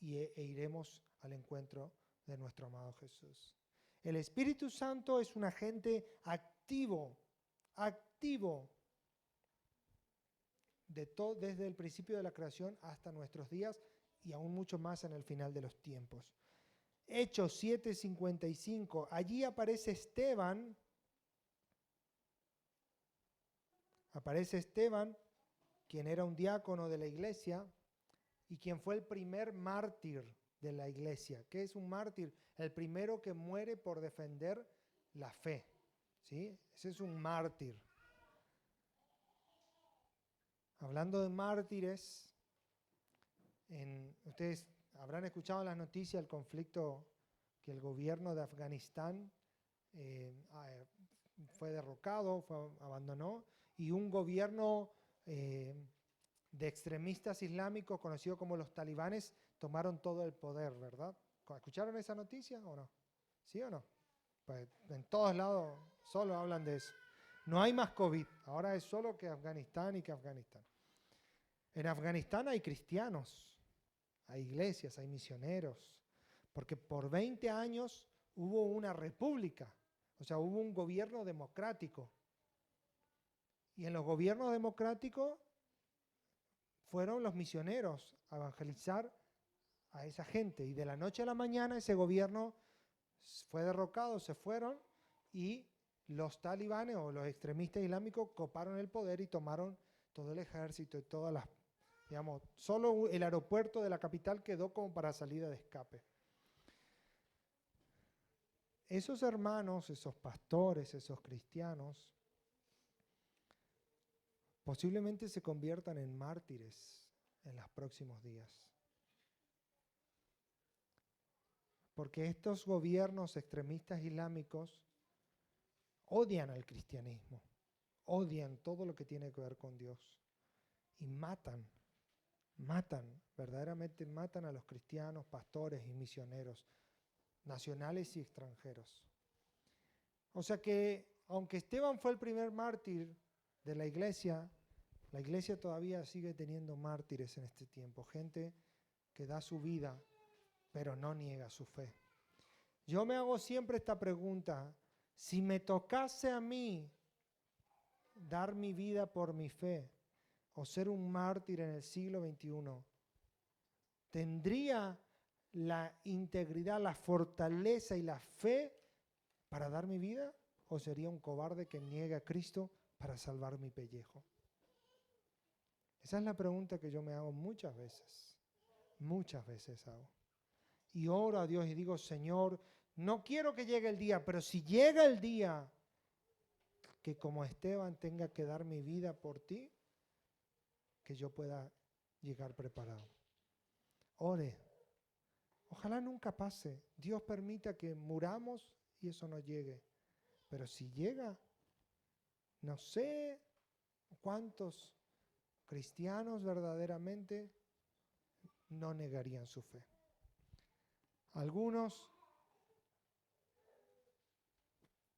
e iremos al encuentro de nuestro amado Jesús. El Espíritu Santo es un agente activo desde el principio de la creación hasta nuestros días y aún mucho más en el final de los tiempos. Hechos 7:55, allí aparece Esteban, quien era un diácono de la iglesia y quien fue el primer mártir de la iglesia. ¿Qué es un mártir? El primero que muere por defender la fe, ¿sí? Ese es un mártir. Hablando de mártires, ustedes habrán escuchado en las noticias el conflicto que el gobierno de Afganistán fue derrocado, abandonó, y un gobierno de extremistas islámicos, conocido como los talibanes, tomaron todo el poder, ¿verdad? ¿Escucharon esa noticia o no? ¿Sí o no? Pues en todos lados solo hablan de eso. No hay más COVID, ahora es solo que Afganistán y que Afganistán. En Afganistán hay cristianos, hay iglesias, hay misioneros, porque por 20 años hubo una república, o sea, hubo un gobierno democrático. Y en los gobiernos democráticos fueron los misioneros a evangelizar a esa gente. Y de la noche a la mañana ese gobierno fue derrocado, se fueron y los talibanes o los extremistas islámicos coparon el poder y tomaron todo el ejército y todas las, digamos, solo el aeropuerto de la capital quedó como para salida de escape. Esos hermanos, esos pastores, esos cristianos, posiblemente se conviertan en mártires en los próximos días. Porque estos gobiernos extremistas islámicos odian al cristianismo, odian todo lo que tiene que ver con Dios y verdaderamente matan a los cristianos, pastores y misioneros, nacionales y extranjeros. O sea que, aunque Esteban fue el primer mártir de la iglesia todavía sigue teniendo mártires en este tiempo, gente que da su vida, pero no niega su fe. Yo me hago siempre esta pregunta: si me tocase a mí dar mi vida por mi fe o ser un mártir en el siglo XXI, ¿tendría la integridad, la fortaleza y la fe para dar mi vida? ¿O sería un cobarde que niegue a Cristo para salvar mi pellejo? Esa es la pregunta que yo me hago muchas veces hago. Y oro a Dios y digo: Señor, no quiero que llegue el día, pero si llega el día que como Esteban tenga que dar mi vida por ti, que yo pueda llegar preparado. Ore. Ojalá nunca pase. Dios permita que muramos y eso no llegue. Pero si llega, no sé cuántos cristianos verdaderamente no negarían su fe. Algunos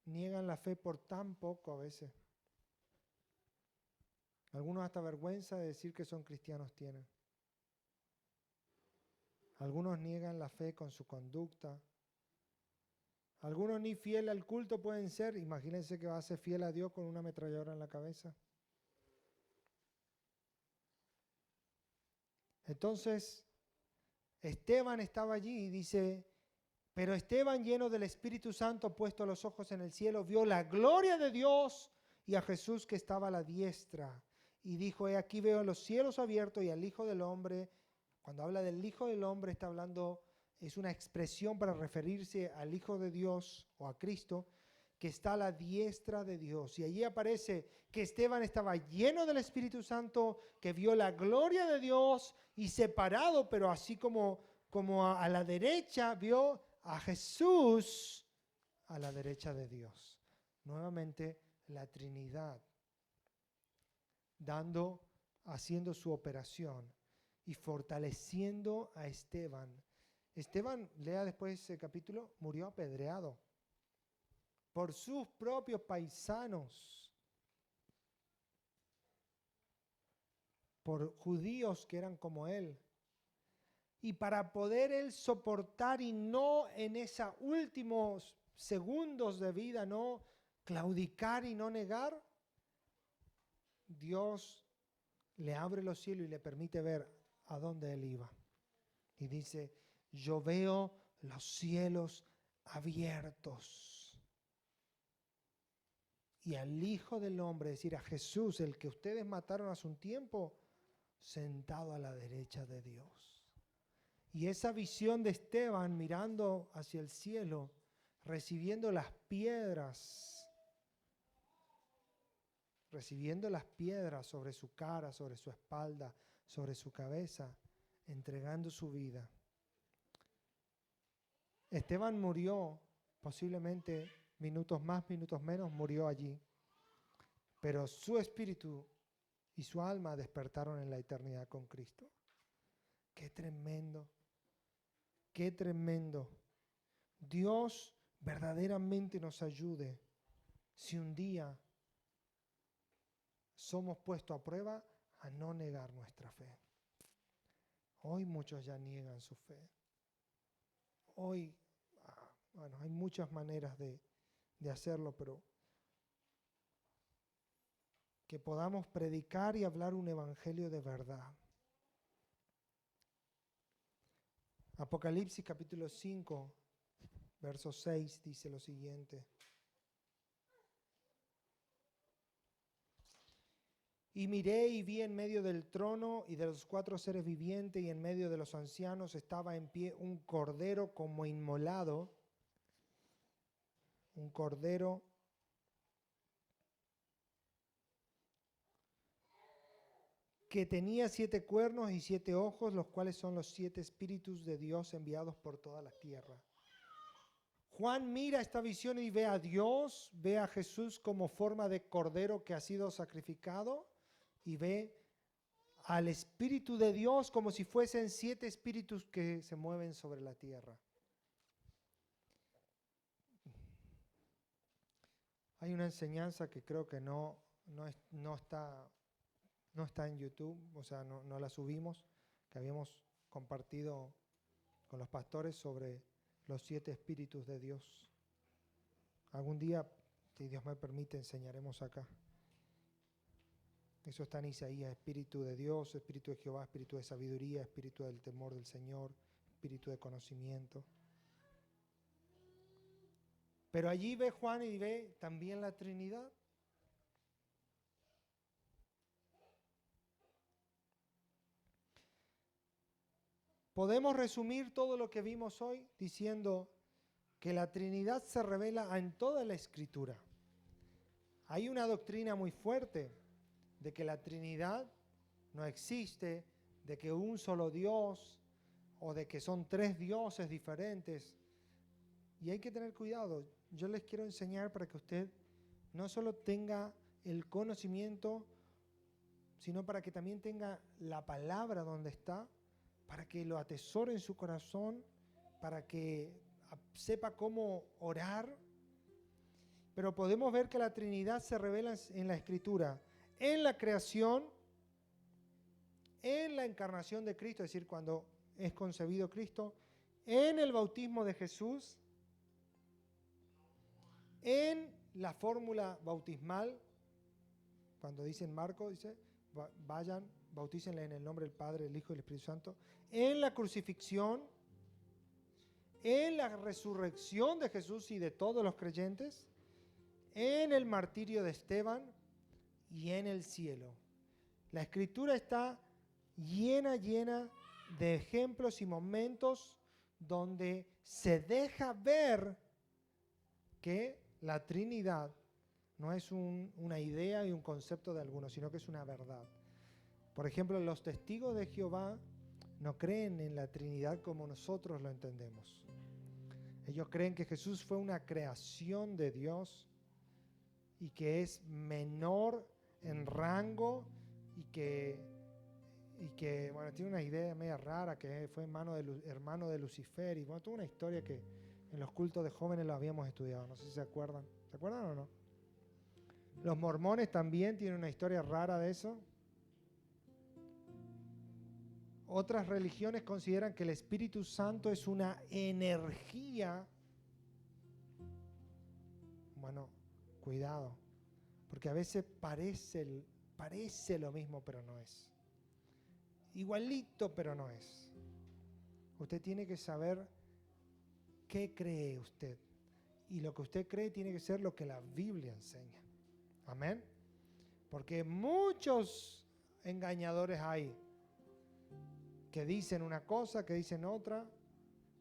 niegan la fe por tan poco a veces. Algunos hasta vergüenza de decir que son cristianos tienen. Algunos niegan la fe con su conducta. Algunos ni fiel al culto pueden ser. Imagínense que va a ser fiel a Dios con una ametralladora en la cabeza. Entonces, Esteban estaba allí y dice: pero Esteban, lleno del Espíritu Santo, puesto los ojos en el cielo, vio la gloria de Dios y a Jesús que estaba a la diestra. Y dijo: he aquí veo los cielos abiertos y al Hijo del Hombre. Cuando habla del Hijo del Hombre está hablando, es una expresión para referirse al Hijo de Dios o a Cristo, que está a la diestra de Dios. Y allí aparece que Esteban estaba lleno del Espíritu Santo, que vio la gloria de Dios y separado, pero así como a la derecha, vio a Jesús a la derecha de Dios. Nuevamente la Trinidad haciendo su operación y fortaleciendo a Esteban. Esteban, lea después ese capítulo, murió apedreado por sus propios paisanos, por judíos que eran como él. Y para poder él soportar y no en esos últimos segundos de vida, no claudicar y no negar, Dios le abre los cielos y le permite ver a dónde él iba. Y dice: yo veo los cielos abiertos y al Hijo del Hombre, es decir, a Jesús, el que ustedes mataron hace un tiempo, sentado a la derecha de Dios. Y esa visión de Esteban mirando hacia el cielo, recibiendo las piedras sobre su cara, sobre su espalda, sobre su cabeza, entregando su vida. Esteban murió, posiblemente minutos más, minutos menos, murió allí. Pero su espíritu y su alma despertaron en la eternidad con Cristo. ¡Qué tremendo! ¡Qué tremendo! Dios verdaderamente nos ayude si un día somos puestos a prueba a no negar nuestra fe. Hoy muchos ya niegan su fe. Hoy, bueno, hay muchas maneras de hacerlo, pero que podamos predicar y hablar un evangelio de verdad. Apocalipsis capítulo 5, verso 6 dice lo siguiente. Y miré y vi en medio del trono y de los 4 seres vivientes y en medio de los ancianos estaba en pie un cordero como inmolado, un cordero que tenía 7 cuernos y 7 ojos, los cuales son los 7 espíritus de Dios enviados por toda la tierra. Juan mira esta visión y ve a Dios, ve a Jesús como forma de cordero que ha sido sacrificado y ve al Espíritu de Dios como si fuesen 7 espíritus que se mueven sobre la tierra. Hay una enseñanza que creo que no está en YouTube, o sea, no la subimos, que habíamos compartido con los pastores sobre los 7 espíritus de Dios. Algún día, si Dios me permite, enseñaremos acá. Eso está en Isaías: espíritu de Dios, espíritu de Jehová, espíritu de sabiduría, espíritu del temor del Señor, espíritu de conocimiento. Pero allí ve Juan y ve también la Trinidad. Podemos resumir todo lo que vimos hoy diciendo que la Trinidad se revela en toda la Escritura. Hay una doctrina muy fuerte de que la Trinidad no existe, de que un solo Dios o de que son 3 dioses diferentes. Y hay que tener cuidado. Yo les quiero enseñar para que usted no solo tenga el conocimiento, sino para que también tenga la palabra donde está, para que lo atesore en su corazón, para que sepa cómo orar. Pero podemos ver que la Trinidad se revela en la Escritura, en la creación, en la encarnación de Cristo, es decir, cuando es concebido Cristo, en el bautismo de Jesús, en la fórmula bautismal, cuando dice en Marcos, dice, vayan, bautícenle en el nombre del Padre, del Hijo y del Espíritu Santo, en la crucifixión, en la resurrección de Jesús y de todos los creyentes, en el martirio de Esteban y en el cielo. La Escritura está llena de ejemplos y momentos donde se deja ver que la Trinidad no es una idea y un concepto de algunos, sino que es una verdad. Por ejemplo, los testigos de Jehová no creen en la Trinidad como nosotros lo entendemos. Ellos creen que Jesús fue una creación de Dios y que es menor en rango y que bueno, tiene una idea media rara, que fue hermano de Lucifer, y bueno, toda una historia que en los cultos de jóvenes lo habíamos estudiado, no sé si se acuerdan. ¿Se acuerdan o no? Los mormones también tienen una historia rara de eso. Otras religiones consideran que el Espíritu Santo es una energía. Bueno, cuidado, porque a veces parece lo mismo, pero no es. Igualito, pero no es. Usted tiene que saber qué cree usted. Y lo que usted cree tiene que ser lo que la Biblia enseña. Amén. Porque muchos engañadores hay que dicen una cosa, que dicen otra,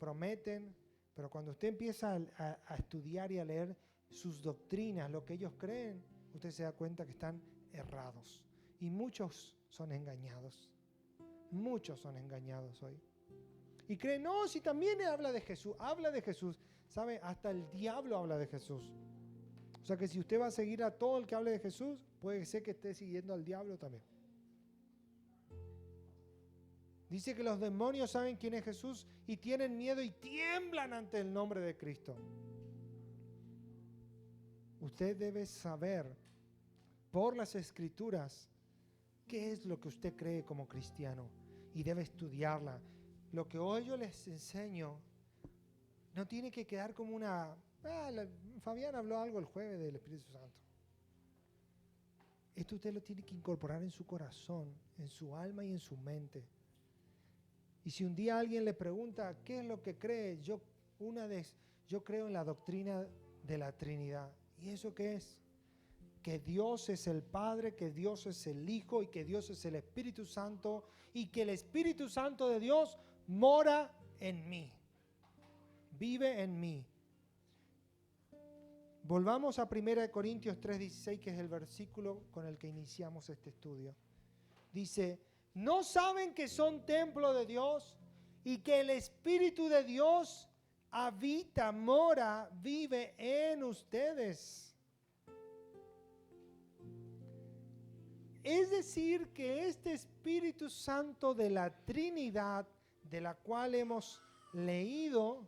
prometen, pero cuando usted empieza a estudiar y a leer sus doctrinas, lo que ellos creen, usted se da cuenta que están errados. Y muchos son engañados. Muchos son engañados hoy. Y creen, no, si también habla de Jesús. ¿Sabe? Hasta el diablo habla de Jesús. O sea que si usted va a seguir a todo el que hable de Jesús, puede ser que esté siguiendo al diablo también. Dice que los demonios saben quién es Jesús y tienen miedo y tiemblan ante el nombre de Cristo. Usted debe saber por las Escrituras qué es lo que usted cree como cristiano. y debe estudiarla. Lo que hoy yo les enseño no tiene que quedar como una... Fabián habló algo el jueves del Espíritu Santo. Esto usted lo tiene que incorporar en su corazón, en su alma y en su mente. Y si un día alguien le pregunta, ¿qué es lo que cree? Yo creo en la doctrina de la Trinidad. ¿Y eso qué es? Que Dios es el Padre, que Dios es el Hijo y que Dios es el Espíritu Santo y que el Espíritu Santo de Dios mora en mí, vive en mí. Volvamos a 1 Corintios 3:16, que es el versículo con el que iniciamos este estudio. Dice, ¿no saben que son templo de Dios y que el Espíritu de Dios habita, mora, vive en ustedes? Es decir, que este Espíritu Santo de la Trinidad, de la cual hemos leído,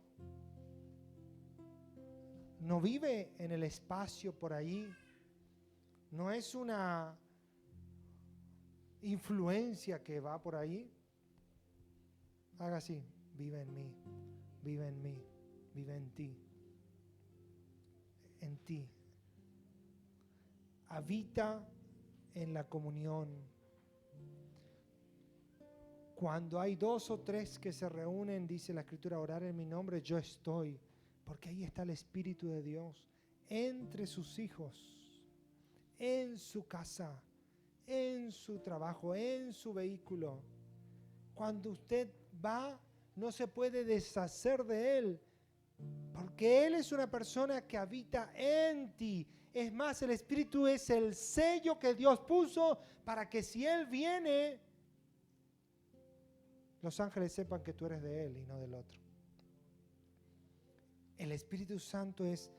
no vive en el espacio por ahí, no es una influencia que va por ahí. Haga así, vive en mí, vive en mí, vive en ti, en ti. Habita en la comunión. Cuando hay 2 o 3 que se reúnen, dice la Escritura, orar en mi nombre, yo estoy. Porque ahí está el Espíritu de Dios entre sus hijos, en su casa, en su trabajo, en su vehículo. Cuando usted va, no se puede deshacer de Él, porque Él es una persona que habita en ti. Es más, el Espíritu es el sello que Dios puso para que si Él viene, los ángeles sepan que tú eres de Él y no del otro. El Espíritu Santo es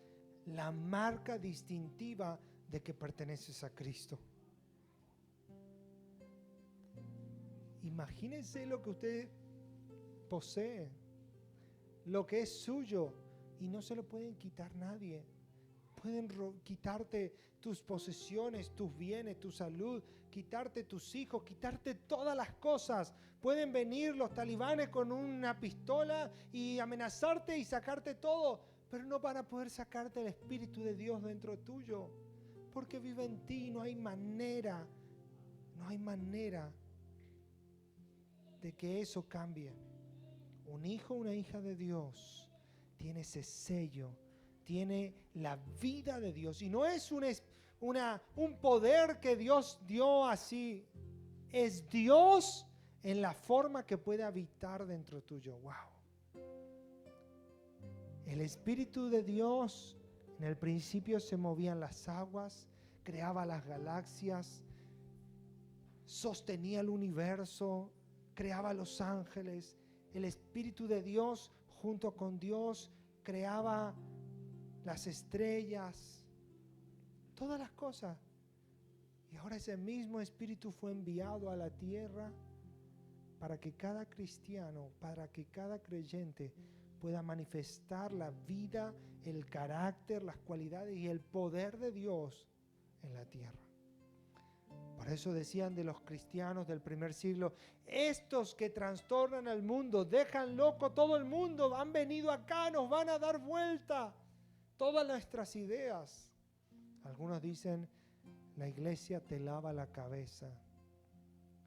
la marca distintiva de que perteneces a Cristo. Imagínense lo que usted posee, lo que es suyo, y no se lo pueden quitar nadie. Pueden quitarte tus posesiones, tus bienes, tu salud, quitarte tus hijos, quitarte todas las cosas. Pueden venir los talibanes con una pistola y amenazarte y sacarte todo, pero no van a poder sacarte el Espíritu de Dios dentro tuyo, porque vive en ti. No hay manera de que eso cambie. Un hijo, una hija de Dios tiene ese sello, tiene la vida de Dios, y no es un poder que Dios dio así, es Dios en la forma que puede habitar dentro tuyo. Wow. El Espíritu de Dios, en el principio se movían las aguas, creaba las galaxias, sostenía el universo, creaba los ángeles. El Espíritu de Dios junto con Dios creaba las estrellas, todas las cosas. Y ahora ese mismo Espíritu fue enviado a la tierra para que cada cristiano, para que cada creyente pueda manifestar la vida, el carácter, las cualidades y el poder de Dios en la tierra. Por eso decían de los cristianos del primer siglo, estos que trastornan al mundo, dejan loco todo el mundo, han venido acá, nos van a dar vuelta todas nuestras ideas. Algunos dicen, la iglesia te lava la cabeza.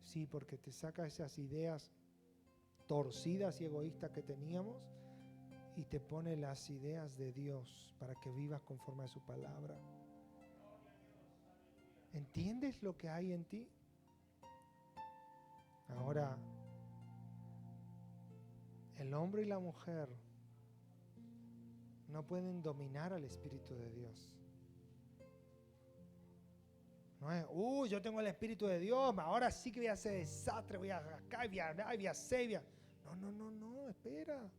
Sí, porque te saca esas ideas torcidas y egoístas que teníamos y te pone las ideas de Dios para que vivas conforme a su palabra. ¿Entiendes lo que hay en ti? Ahora, el hombre y la mujer no pueden dominar al Espíritu de Dios. No es, yo tengo el Espíritu de Dios, ahora sí que voy a hacer desastre, voy a acá, voy a hacer. No, espera.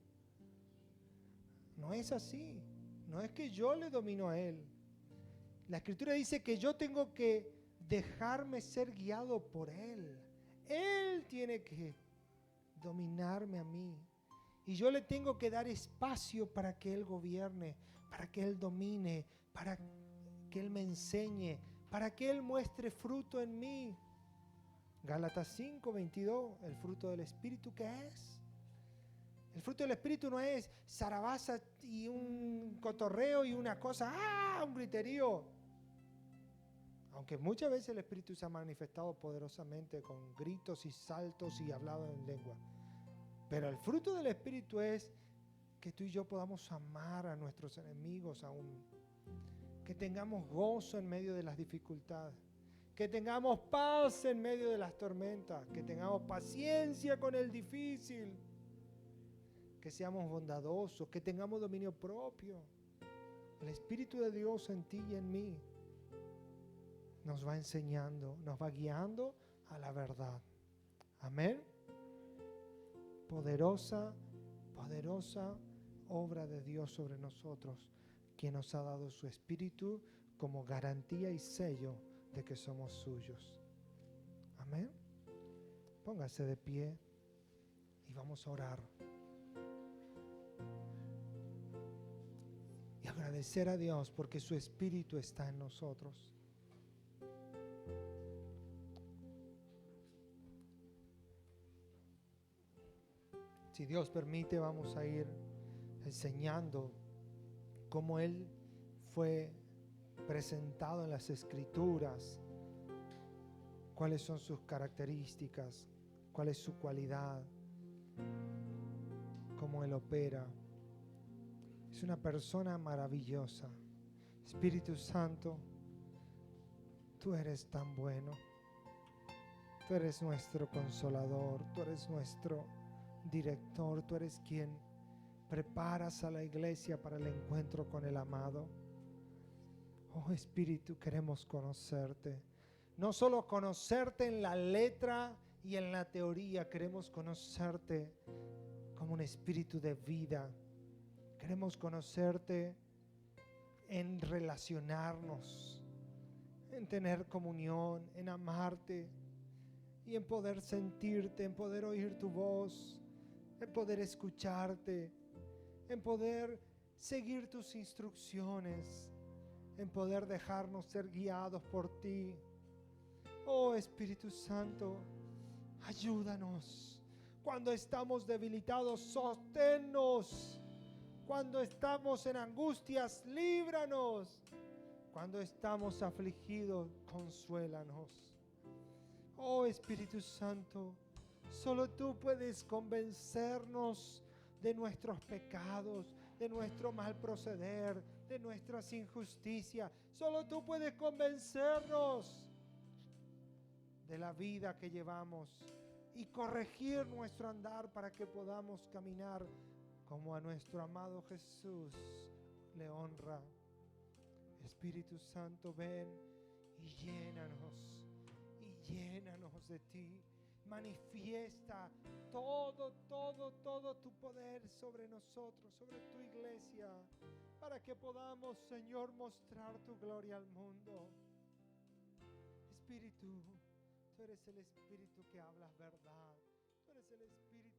No es así. No es que yo le domino a Él. La Escritura dice que yo tengo que dejarme ser guiado por Él. Él tiene que dominarme a mí. Y yo le tengo que dar espacio para que Él gobierne, para que Él domine, para que Él me enseñe, para que Él muestre fruto en mí. Gálatas 5:22, el fruto del Espíritu, ¿qué es? El fruto del Espíritu no es zarabaza y un cotorreo y una cosa, un griterío. Aunque muchas veces el Espíritu se ha manifestado poderosamente con gritos y saltos y hablado en lengua. Pero el fruto del Espíritu es que tú y yo podamos amar a nuestros enemigos aún. Que tengamos gozo en medio de las dificultades. Que tengamos paz en medio de las tormentas. Que tengamos paciencia con el difícil. Que seamos bondadosos. Que tengamos dominio propio. El Espíritu de Dios en ti y en mí nos va enseñando, nos va guiando a la verdad. Amén. Poderosa, poderosa obra de Dios sobre nosotros, quien nos ha dado su Espíritu como garantía y sello de que somos suyos. Amén. Póngase de pie y vamos a orar. Y agradecer a Dios porque su Espíritu está en nosotros. Si Dios permite, vamos a ir enseñando cómo Él fue presentado en las Escrituras, cuáles son sus características, cuál es su cualidad, cómo Él opera. Es una persona maravillosa. Espíritu Santo, tú eres tan bueno. Tú eres nuestro consolador, tú eres nuestro director, tú eres quien preparas a la iglesia para el encuentro con el amado. Oh Espíritu, queremos conocerte. No solo conocerte en la letra y en la teoría, queremos conocerte como un espíritu de vida. Queremos conocerte en relacionarnos, en tener comunión, en amarte y en poder sentirte, en poder oír tu voz, en poder escucharte, en poder seguir tus instrucciones, en poder dejarnos ser guiados por ti. Oh Espíritu Santo, ayúdanos. Cuando estamos debilitados, sosténnos. Cuando estamos en angustias, líbranos. Cuando estamos afligidos, consuélanos. Oh Espíritu Santo, solo tú puedes convencernos de nuestros pecados, de nuestro mal proceder, de nuestras injusticias. Solo tú puedes convencernos de la vida que llevamos y corregir nuestro andar para que podamos caminar como a nuestro amado Jesús le honra. Espíritu Santo, ven y llénanos de ti. Manifiesta todo tu poder sobre nosotros, sobre tu iglesia, para que podamos, Señor, mostrar tu gloria al mundo. Espíritu, tú eres el Espíritu que hablas verdad. Tú eres el Espíritu